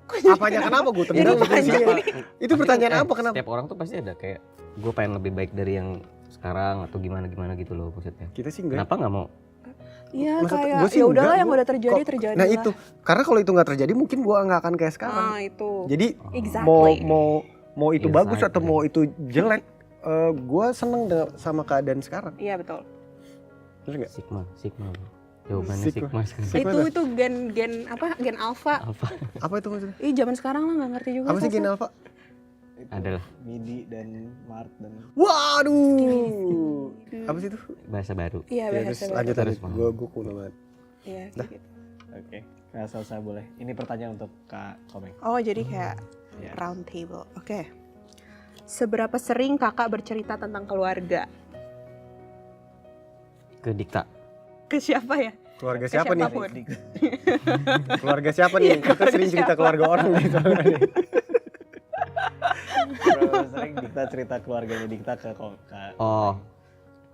Apanya kenapa gue Jadi tendang? panjang. Itu pertanyaan apa kenapa? Setiap orang tuh pasti ada kayak gue pengen lebih baik dari yang sekarang atau gimana gitu loh maksudnya. Kita sih enggak. Kenapa nggak mau? Iya Maksud kayak gua sih ya udahlah enggak, yang gua- udah terjadi kok- terjadi Nah lah. itu, karena kalau itu nggak terjadi mungkin gue nggak akan kayak sekarang. Ah itu. Jadi Exactly. mau itu bagus atau Exactly. mau itu jelek, gue seneng sama keadaan sekarang. Iya betul. Bener nggak? Sigma. Jawabannya Sigma. Sigma sekarang. Sigma Itu gen apa? Gen alpha. Apa? Apa itu maksudnya? Ih zaman sekarang lah nggak ngerti juga. Apa sih Salsa. gen alpha? Itu Adalah. MIDI dan Mart dan Waduh. Apa sih itu? Bahasa baru. Iya, Ya, terus lanjut Terus, lanjut. Gue kuno banget. Iya, Dah. gitu. oke. Kak Salsa boleh. Ini pertanyaan untuk Kak Komeng. Oh, jadi kayak Ya. round table. Oke. Seberapa sering kakak bercerita tentang keluarga? Ke Dikta. Ke siapa ya? Keluarga Ke siapa nih? siapapun. Keluarga siapa nih? Iya, Kita keluarga sering cerita siapa? keluarga orang gitu. Berapa sering Dikta cerita keluarganya Dikta ke Kak? Oh,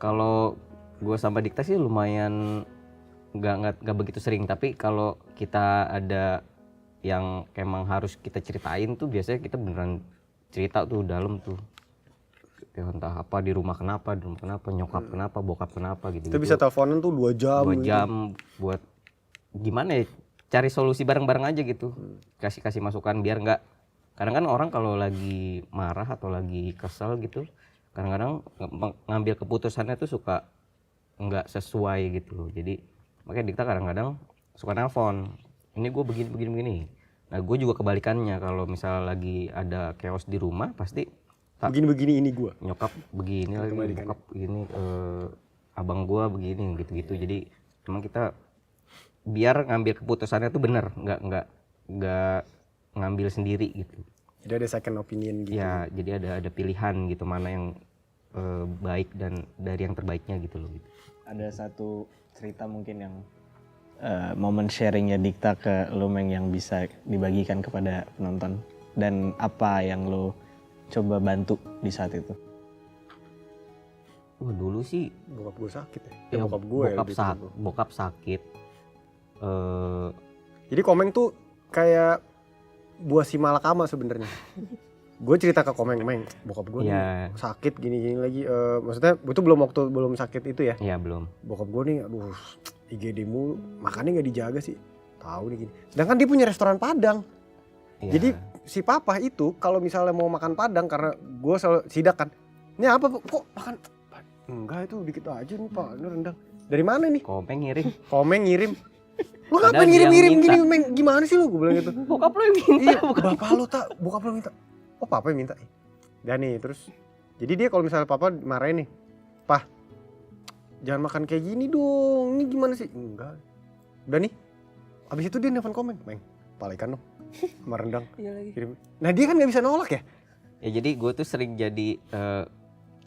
kalau gue sama Dikta sih lumayan nggak begitu sering. Tapi kalau kita ada yang emang harus kita ceritain tuh biasanya kita beneran cerita tuh dalam tuh. Ya entah apa di rumah kenapa, nyokap kenapa, bokap kenapa gitu. Kita bisa teleponan tuh 2 jam. 2 gitu. jam buat gimana ya? Cari solusi bareng-bareng aja gitu. Kasih masukan biar nggak. Kadang kan orang kalau lagi marah atau lagi kesel gitu, kadang-kadang ngambil keputusannya tuh suka nggak sesuai gitu. Jadi makanya Dikta kadang-kadang suka nelpon. Ini gue begini. Nah gue juga kebalikannya, kalau misal lagi ada chaos di rumah pasti Begini-begini ini gue. nyokap begini lagi, Kebalikannya. bokap begini, abang gua begini gitu-gitu. Jadi emang kita biar ngambil keputusannya tuh bener, nggak ngambil sendiri gitu. Jadi ada second opinion gitu. Ya jadi ada pilihan gitu, mana yang baik dan dari yang terbaiknya gitu loh. Gitu. Ada satu cerita mungkin yang momen sharingnya Dikta ke Lumeng yang bisa dibagikan kepada penonton, dan apa yang lo coba bantu di saat itu? Wah dulu sih Bokap gue sakit ya. ya, Bokap gue ya. lebih tepatnya. bokap sakit. Jadi Komeng tuh kayak buah si malakama sebenarnya. Gue cerita ke Komeng, Meng, bokap gue Ya. nih sakit gini-gini lagi. Maksudnya itu belum sakit itu ya. Ya belum. Bokap gue nih, aduh, IGD mulu, makannya nggak dijaga sih. Tahu nih gini. Sedangkan dia punya restoran Padang. Ya. Jadi si papa itu kalau misalnya mau makan Padang, karena gue selalu sidak kan. Ini apa kok makan? Enggak, itu dikit aja nih pak, ini rendang. Dari mana nih? Komeng ngirim. Komeng ngirim. Lu Padahal ngapain dia yang ngirim-ngirim minta. gini, Meng? Gimana sih lu? Gue bilang gitu. Bokap lo yang minta. Iya, bapak lu tak, bokap lu minta. Oh, papa yang minta. Dan nih, terus jadi dia kalau misalnya papa marahin nih, "Pah, jangan makan kayak gini dong. Ini gimana sih?" Enggak. Udah nih. Abis itu dia nelfon Komeng, "Meng, pala ikan dong. Sama rendang." Iya lagi. Kirim. Nah, dia kan nggak bisa nolak ya. Ya jadi gue tuh sering jadi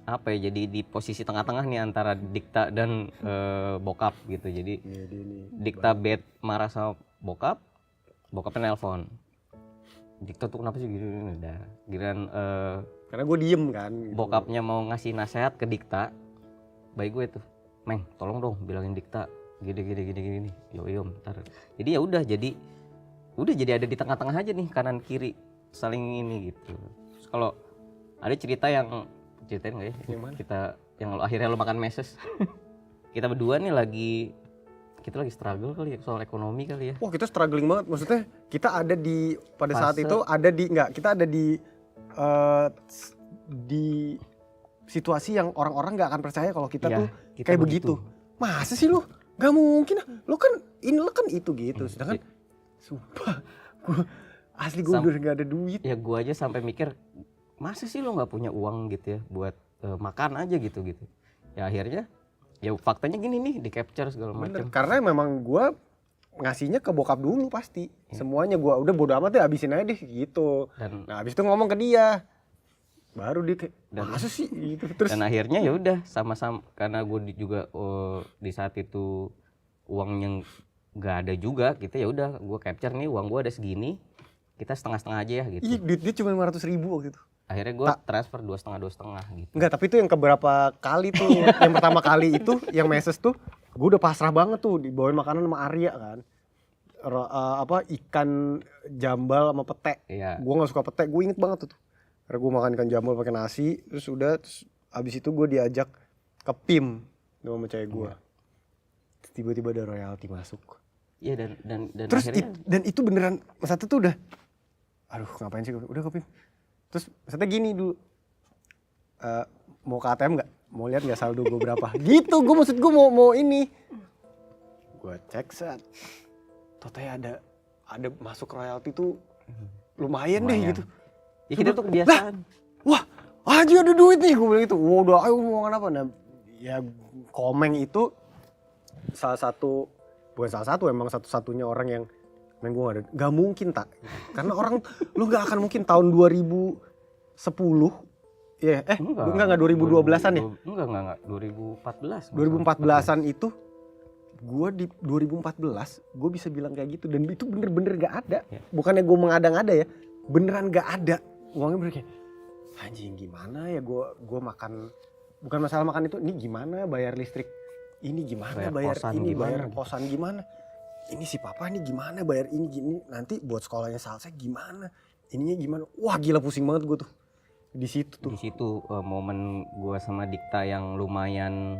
apa ya, jadi di posisi tengah-tengah nih antara Dikta dan bokap gitu. Jadi Iya, dia nih. Dikta bad marah sama bokap, bokapnya nelpon. Dikta tuh kenapa sih gini udah. Giliran Karena gue diem kan. Gitu. bokapnya mau ngasih nasihat ke Dikta, baik gue tuh, "Meng, tolong dong bilangin Dikta gini. Yo bentar." Jadi ya udah jadi ada di tengah-tengah aja nih, kanan kiri saling ini gitu. Terus kalau ada cerita yang ceritain nggak ya? Yang mana? Kita yang akhirnya lo makan meses. Kita berdua nih kita lagi struggle kali ya, soal ekonomi kali ya. Wah, kita struggling banget. Maksudnya kita ada di pada saat Fase. itu kita ada di situasi yang orang-orang nggak akan percaya kalau kita Iya, tuh kita kayak begitu. Masa sih lu? Gak mungkin lah. Lu kan itu gitu. Sedangkan sumpah asli gue Sam- udah gak ada duit. Ya gua aja sampai mikir, masa sih lo nggak punya uang gitu ya buat makan aja gitu. Ya akhirnya ya faktanya gini nih, di capture segala Bener. macam. Karena memang gue ngasihnya ke bokap dulu pasti. Semuanya gue udah bodo amat deh, habisin aja deh gitu. Dan Nah, habis itu ngomong ke dia. Baru dia kayak, Dan- masa sih gitu. Terus dan akhirnya ya udah sama-sama, karena gue juga di saat itu uang yang nggak ada juga gitu, ya udah gue capture nih uang gue ada segini, kita setengah-setengah aja ya gitu. iya, duit dia cuma 500.000 waktu itu. Akhirnya gue transfer 2,5 gitu. Enggak, tapi itu yang keberapa kali tuh. Yang pertama kali itu, yang meses tuh, gue udah pasrah banget tuh, dibawain makanan sama Arya kan. Ikan jambal sama pete. Iya. Gue nggak suka pete, gue inget banget tuh. Karena gue makan ikan jambal pakai nasi, terus abis itu gue diajak ke PIM sama cewek gue. Terus tiba-tiba ada royalti masuk. Iya dan Terus akhirnya dan itu beneran, satu tuh udah, aduh ngapain sih, udah ke PIM. Terus maksudnya gini dulu, mau ke ATM nggak? Mau lihat nggak saldo gue berapa? Gitu, maksud gue mau ini. Gue cek set, totalnya ada masuk royalti tuh lumayan deh Lumayan. gitu. Ya kita tuh kebiasaan. Wah, aja ada duit nih, gue bilang gitu. Wah, udah, ayo mau apa? Nah, ya Komeng itu salah satu, bukan salah satu, emang satu-satunya orang yang main gue gak mungkin tak. Karena orang, lu gak akan mungkin tahun 2010, ya, enggak 2012-an ya? Enggak, 2014. 2014-an itu, gue di 2014, gue bisa bilang kayak gitu. Dan itu bener-bener gak ada. Ya. Bukannya gue mengada-ngada ya, beneran gak ada. Uangnya bener kayak, anjing gimana ya gue makan, bukan masalah makan itu, ini gimana bayar listrik, ini gimana bayar kosan ini, gimana, bayar gitu. kosan gimana, ini si papa ini gimana bayar ini gini, nanti buat sekolahnya Salsa gimana, ininya gimana, wah gila pusing banget gue tuh di situ tuh. Di situ momen gua sama Dikta yang lumayan,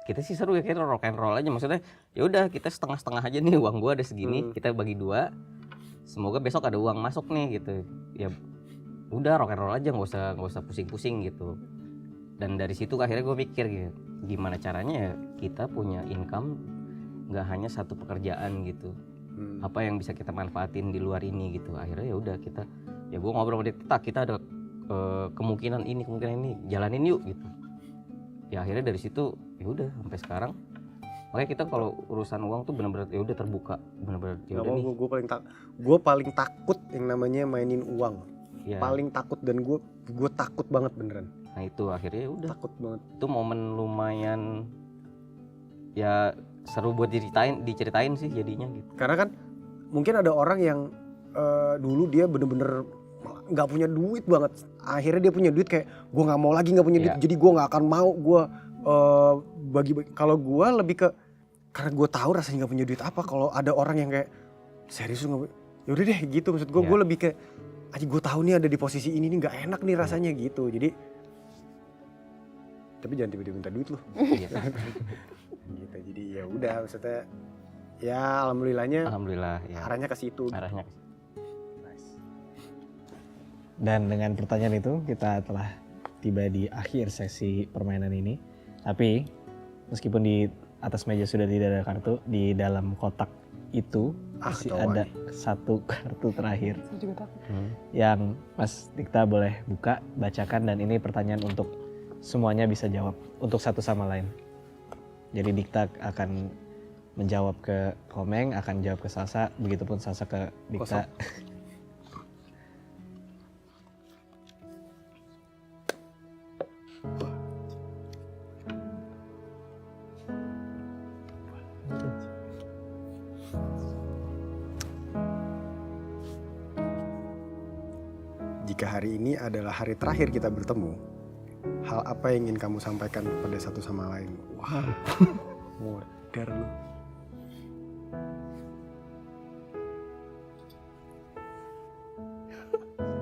kita sih seru ya, kita rock and roll aja, maksudnya ya udah kita setengah-setengah aja nih, uang gua ada segini, kita bagi 2, semoga besok ada uang masuk nih gitu ya. Udah rock and roll aja, nggak usah pusing-pusing gitu. Dan dari situ akhirnya gue mikir gitu, gimana caranya ya kita punya income nggak hanya satu pekerjaan gitu. Apa yang bisa kita manfaatin di luar ini gitu. Akhirnya ya udah kita, ya gue ngobrol sama Dikta, kita ada kemungkinan ini jalanin yuk gitu. Ya akhirnya dari situ ya udah sampai sekarang. Makanya kita kalau urusan uang tuh benar-benar ya udah terbuka, benar-benar ya udah nih. Gue paling takut yang namanya mainin uang. Ya. Paling takut, dan gue takut banget beneran. Nah itu akhirnya ya udah. Takut banget. Itu momen lumayan ya seru buat diceritain sih jadinya gitu. Karena kan mungkin ada orang yang dulu dia bener-bener nggak punya duit banget, akhirnya dia punya duit, kayak gue nggak mau lagi nggak punya duit, jadi gue nggak akan mau gue bagi-bagi. Kalau gue lebih ke, karena gue tahu rasanya nggak punya duit apa. Kalau ada orang yang kayak serius nggak, yaudah deh gitu, maksud gue. Gue lebih ke, aja gue tahu nih ada di posisi ini nih, nggak enak nih rasanya gitu. Jadi tapi jangan tiba-tiba minta duit loh. Gitu. Jadi ya udah, maksudnya ya alhamdulillah ya. arahnya ke situ. Arahnya ke situ. Dan dengan pertanyaan itu kita telah tiba di akhir sesi permainan ini. Tapi meskipun di atas meja sudah tidak ada kartu, di dalam kotak itu masih ada satu kartu terakhir. Saya juga takut. Yang Mas Dikta boleh buka, bacakan, dan ini pertanyaan untuk semuanya bisa jawab untuk satu sama lain. Jadi Dikta akan menjawab ke Komeng, akan jawab ke Salsa, begitupun Salsa ke Dikta. Jika hari ini adalah hari terakhir kita bertemu, hal apa yang ingin kamu sampaikan pada satu sama lain? Wah, modern lu.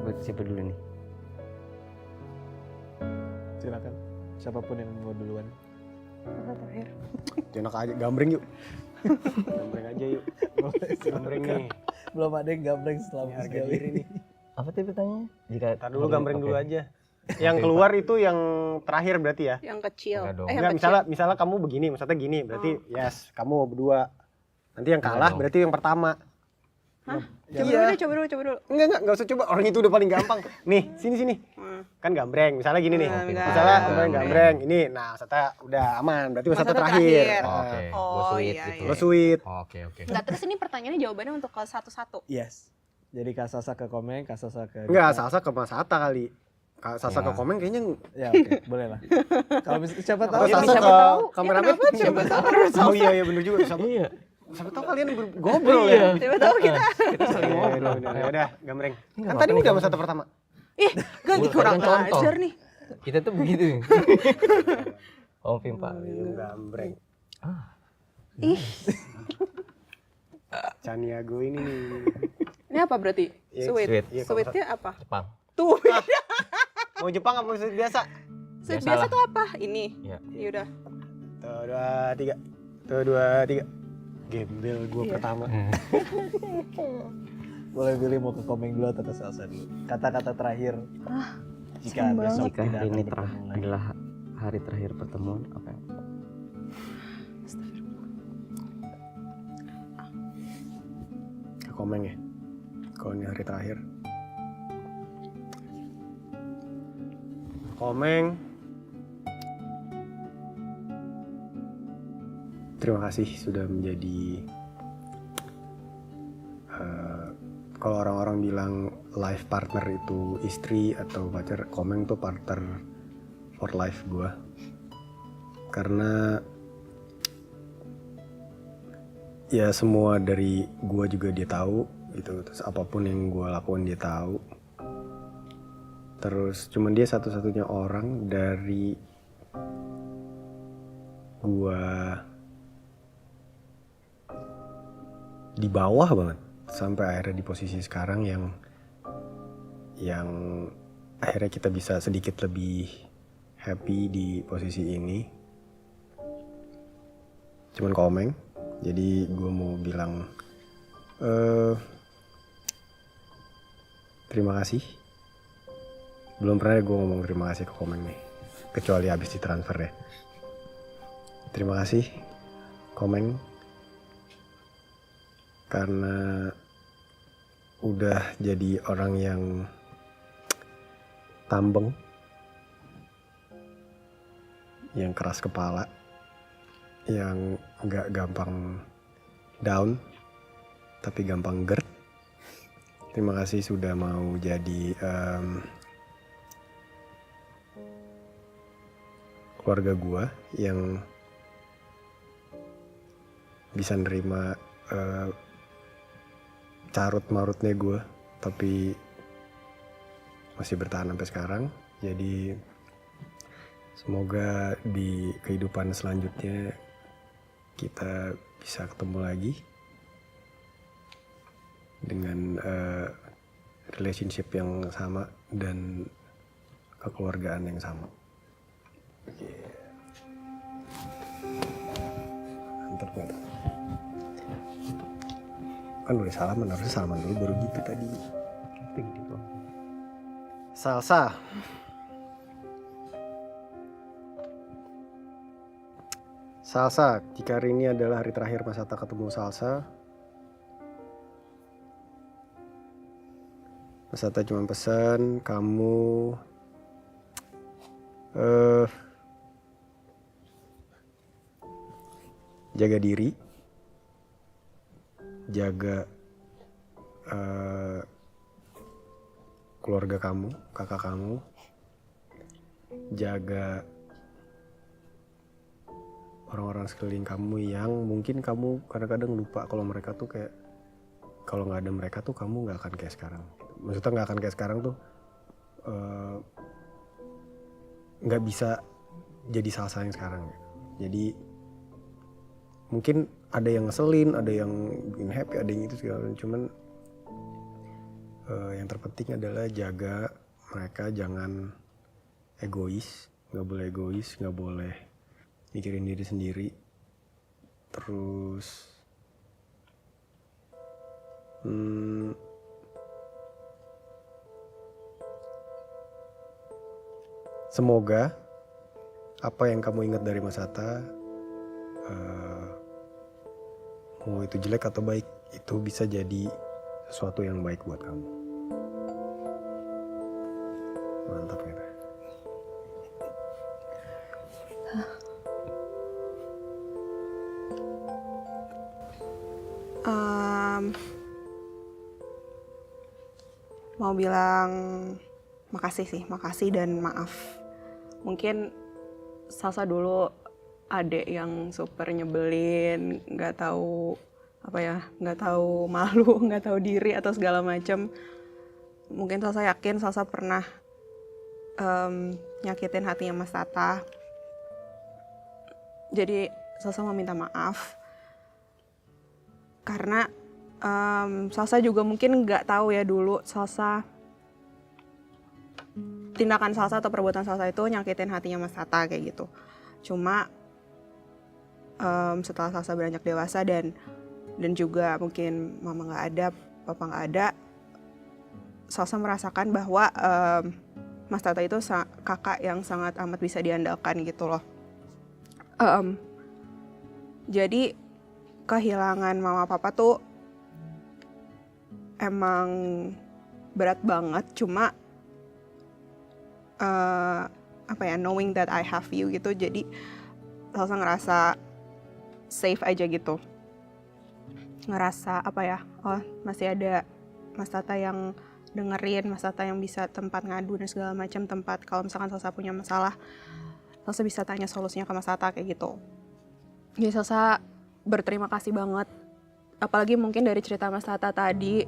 Buat siapa dulu nih? Silakan, siapapun yang mau duluan. Apa terakhir? Enak aja, gambreng yuk. Gambreng aja yuk. Gambreng nih. Belum ada yang gambreng setelah Harga diri nih. Apa tadi pertanyaannya? Ntar dulu gambreng dulu aja. Yang keluar itu yang terakhir berarti ya? Yang kecil. Enggak dong. Yang Enggak, kecil. misalnya kamu begini, maksudnya gini, berarti yes, kamu berdua. Nanti yang kalah dong. berarti yang pertama. Hah? Iya. Coba dulu. Enggak usah coba. Orang itu udah paling gampang. Nih, sini. Kan gambreng. Misalnya gini nih. Enggak. Misalnya gambreng. Ini, nah, maksudnya udah aman. Berarti satu terakhir. Oke, Oh, gue sweet iya, gitu. iya. Lo sweet. Oke. Enggak, terus ini pertanyaannya jawabannya untuk ke satu-satu. Yes. Jadi Kak Salsa ke Komeng, Kak Salsa ke Enggak, Dikta. Salsa ke Mas Hatta kali. Salsa ke Komeng kayaknya. Ya oke, boleh lah. Kalau siapa tahu Oh, Salsa siapa ke tahu. kameramen. Ya, kenapa? Siapa tahu. Oh iya bener juga. Siapa tahu kalian ngobrol ya. Siapa tahu kita. Kita saling ngobrol. Ya udah, gambreng. Kan tadi udah Mas Hatta pertama. Ih, ganti kurang contoh. ajar nih. Kita tuh begitu. Om Pimpa. Gambreng. Ih, Caniago ini nih. ini apa berarti? Iya, Sweet. sweet. Iya, kalau Sweetnya apa? Jepang. Tuh, Mau Jepang apa sweet biasa? sweet Biasa biasa lah. tuh apa? Ini. Iya. Yaudah. Tuh, dua, tiga. Gembel gue pertama. boleh pilih mau ke Komeng dulu atau ke Salsa dulu. Kata-kata terakhir. Jika serem besok Jika tidak hari akan ini bertemu lagi. adalah hari terakhir pertemuan, apa ya? Ke Komeng ya. Kalau ini hari terakhir. Komeng, terima kasih sudah menjadi kalau orang-orang bilang life partner itu istri atau pacar, Komeng tuh partner for life gue. Karena ya semua dari gue juga dia tahu gitu, terus apapun yang gue lakuin dia tahu. Terus cuman dia satu-satunya orang dari gue di bawah banget sampai akhirnya di posisi sekarang yang akhirnya kita bisa sedikit lebih happy di posisi ini. Cuman Komeng. Jadi gue mau bilang terima kasih. Belum pernah gue ngomong terima kasih ke Komeng nih, kecuali habis ditransfer ya. Terima kasih Komeng, karena udah jadi orang yang tambeng, yang keras kepala, yang gak gampang down, tapi gampang gerd. Terima kasih sudah mau jadi keluarga gua yang bisa nerima carut marutnya gue, tapi masih bertahan sampai sekarang. Jadi semoga di kehidupan selanjutnya kita bisa ketemu lagi dengan relationship yang sama dan kekeluargaan yang sama. Mantap banget. Kan udah salaman, harusnya salaman dulu baru gitu tadi. Salsa. Salsa, jika hari ini adalah hari terakhir Mas Atta ketemu Salsa, Mas Atta cuma pesan kamu jaga diri, jaga keluarga kamu, kakak kamu, jaga orang-orang sekeliling kamu yang mungkin kamu kadang-kadang lupa kalau mereka tuh kayak, kalau nggak ada mereka tuh kamu nggak akan kayak sekarang. Maksudnya nggak akan kayak sekarang tuh nggak bisa jadi Salsa yang sekarang. Jadi mungkin ada yang ngeselin, ada yang bikin happy, ada yang itu segala macam. Cuman yang terpenting adalah jaga mereka, jangan egois, nggak boleh egois, nggak boleh mikirin diri sendiri. Terus semoga apa yang kamu ingat dari Mas Atta, mau itu jelek atau baik, itu bisa jadi sesuatu yang baik buat kamu. Mantap ya. Mau bilang makasih sih, makasih dan maaf. Mungkin Salsa dulu adek yang super nyebelin, nggak tahu apa ya, nggak tahu malu, nggak tahu diri atau segala macam. Mungkin Salsa yakin Salsa pernah nyakitin hatinya Mas Tata. Jadi Salsa mau minta maaf karena Salsa juga mungkin nggak tahu ya dulu tindakan Salsa atau perbuatan Salsa itu nyakitin hatinya Mas Tata kayak gitu. Cuma setelah Salsa beranjak dewasa dan juga mungkin mama nggak ada, papa nggak ada, Salsa merasakan bahwa Mas Tata itu kakak yang sangat amat bisa diandalkan gitu loh. Jadi kehilangan mama papa tuh emang berat banget, cuma knowing that I have you gitu, jadi Salsa ngerasa safe aja gitu, ngerasa oh masih ada Mas Tata yang dengerin, Mas Tata yang bisa tempat ngadu dan segala macam, tempat kalau misalkan Salsa punya masalah Salsa bisa tanya solusinya ke Mas Tata kayak gitu. Jadi Salsa berterima kasih banget, apalagi mungkin dari cerita Mas Tata tadi,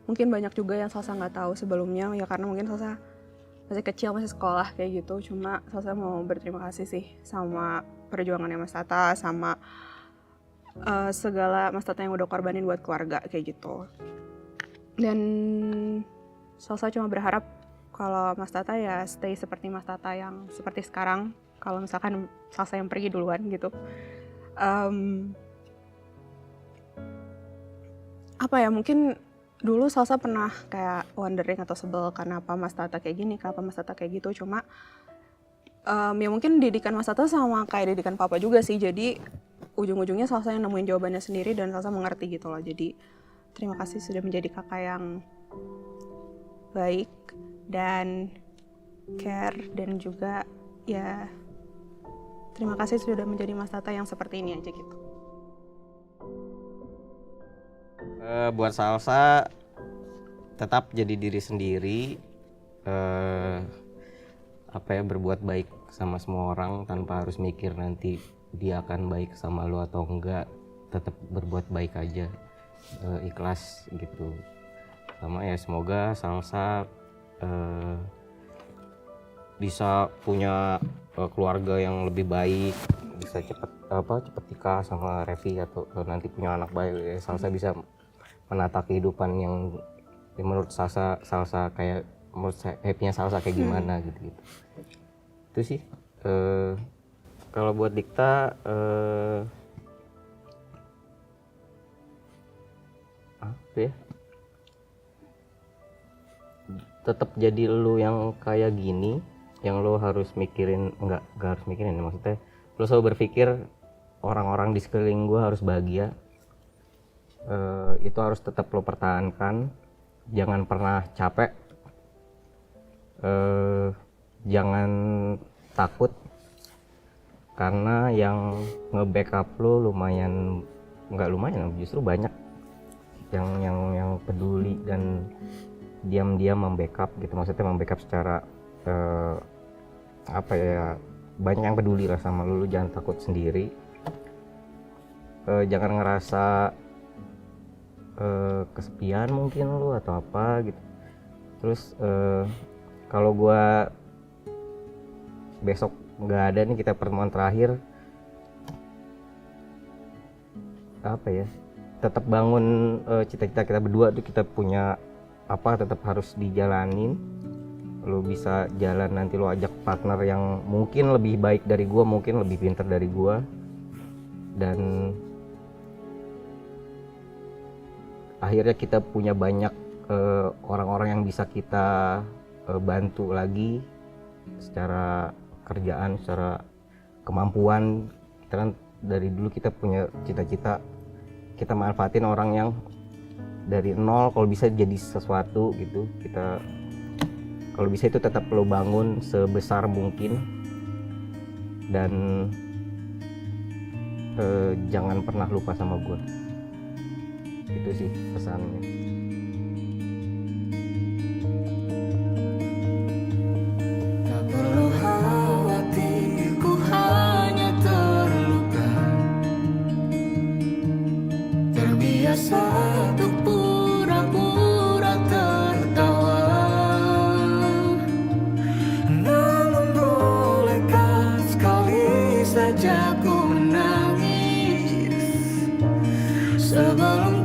mungkin banyak juga yang Salsa nggak tahu sebelumnya ya, karena mungkin Salsa masih kecil, masih sekolah kayak gitu. Cuma Salsa mau berterima kasih sih sama perjuangannya Mas Tata, sama segala Mas Tata yang udah korbanin buat keluarga kayak gitu. Dan Salsa cuma berharap kalau Mas Tata ya stay seperti Mas Tata yang seperti sekarang, kalau misalkan Salsa yang pergi duluan gitu. Mungkin dulu Salsa pernah kayak wondering atau sebel kenapa Mas Tata kayak gini, kenapa Mas Tata kayak gitu. Cuma ya mungkin didikan Mas Tata sama kayak didikan Papa juga sih. Jadi ujung-ujungnya Salsa yang nemuin jawabannya sendiri dan Salsa mengerti gitu loh. Jadi terima kasih sudah menjadi kakak yang baik dan care, dan juga ya terima kasih sudah menjadi Mas Tata yang seperti ini aja gitu. Buat Salsa tetap jadi diri sendiri, berbuat baik sama semua orang tanpa harus mikir nanti dia akan baik sama lo atau enggak. Tetap berbuat baik aja, ikhlas gitu. Sama ya semoga Salsa bisa punya keluarga yang lebih baik, bisa cepet nikah sama Revi atau nanti punya anak baik ya. Salsa bisa menata kehidupan yang menurut Salsa kayak menurut happy-nya Salsa kayak gimana gitu. Itu sih. Kalau buat Dikta tetap jadi lu yang kayak gini, yang lu harus mikirin, enggak harus mikirin, maksudnya lu selalu berpikir orang-orang di sekeliling gua harus bahagia. Itu harus tetap lo pertahankan, jangan pernah capek, jangan takut, karena yang nge-backup lo justru banyak yang peduli dan diam-diam membackup gitu. Maksudnya membackup secara banyak yang peduli lah sama lu. Jangan takut sendiri, jangan ngerasa kesepian mungkin lu atau apa gitu. Terus kalau gua besok nggak ada nih, kita pertemuan terakhir, tetap bangun cita-cita kita berdua tuh, kita punya tetap harus dijalanin. Lu bisa jalan, nanti lu ajak partner yang mungkin lebih baik dari gua, mungkin lebih pintar dari gua, dan akhirnya kita punya banyak orang-orang yang bisa kita bantu lagi secara kerjaan, secara kemampuan. Kita kan dari dulu kita punya cita-cita, kita manfaatin orang yang dari nol kalau bisa jadi sesuatu gitu. Kita kalau bisa itu tetap lo bangun sebesar mungkin, dan jangan pernah lupa sama gue. Itu sih pesannya. Tak perlu khawatir, ku hanya terluka, terbiasa untuk pura-pura tertawa. Namun bolehkah sekali saja ku menangis sebelum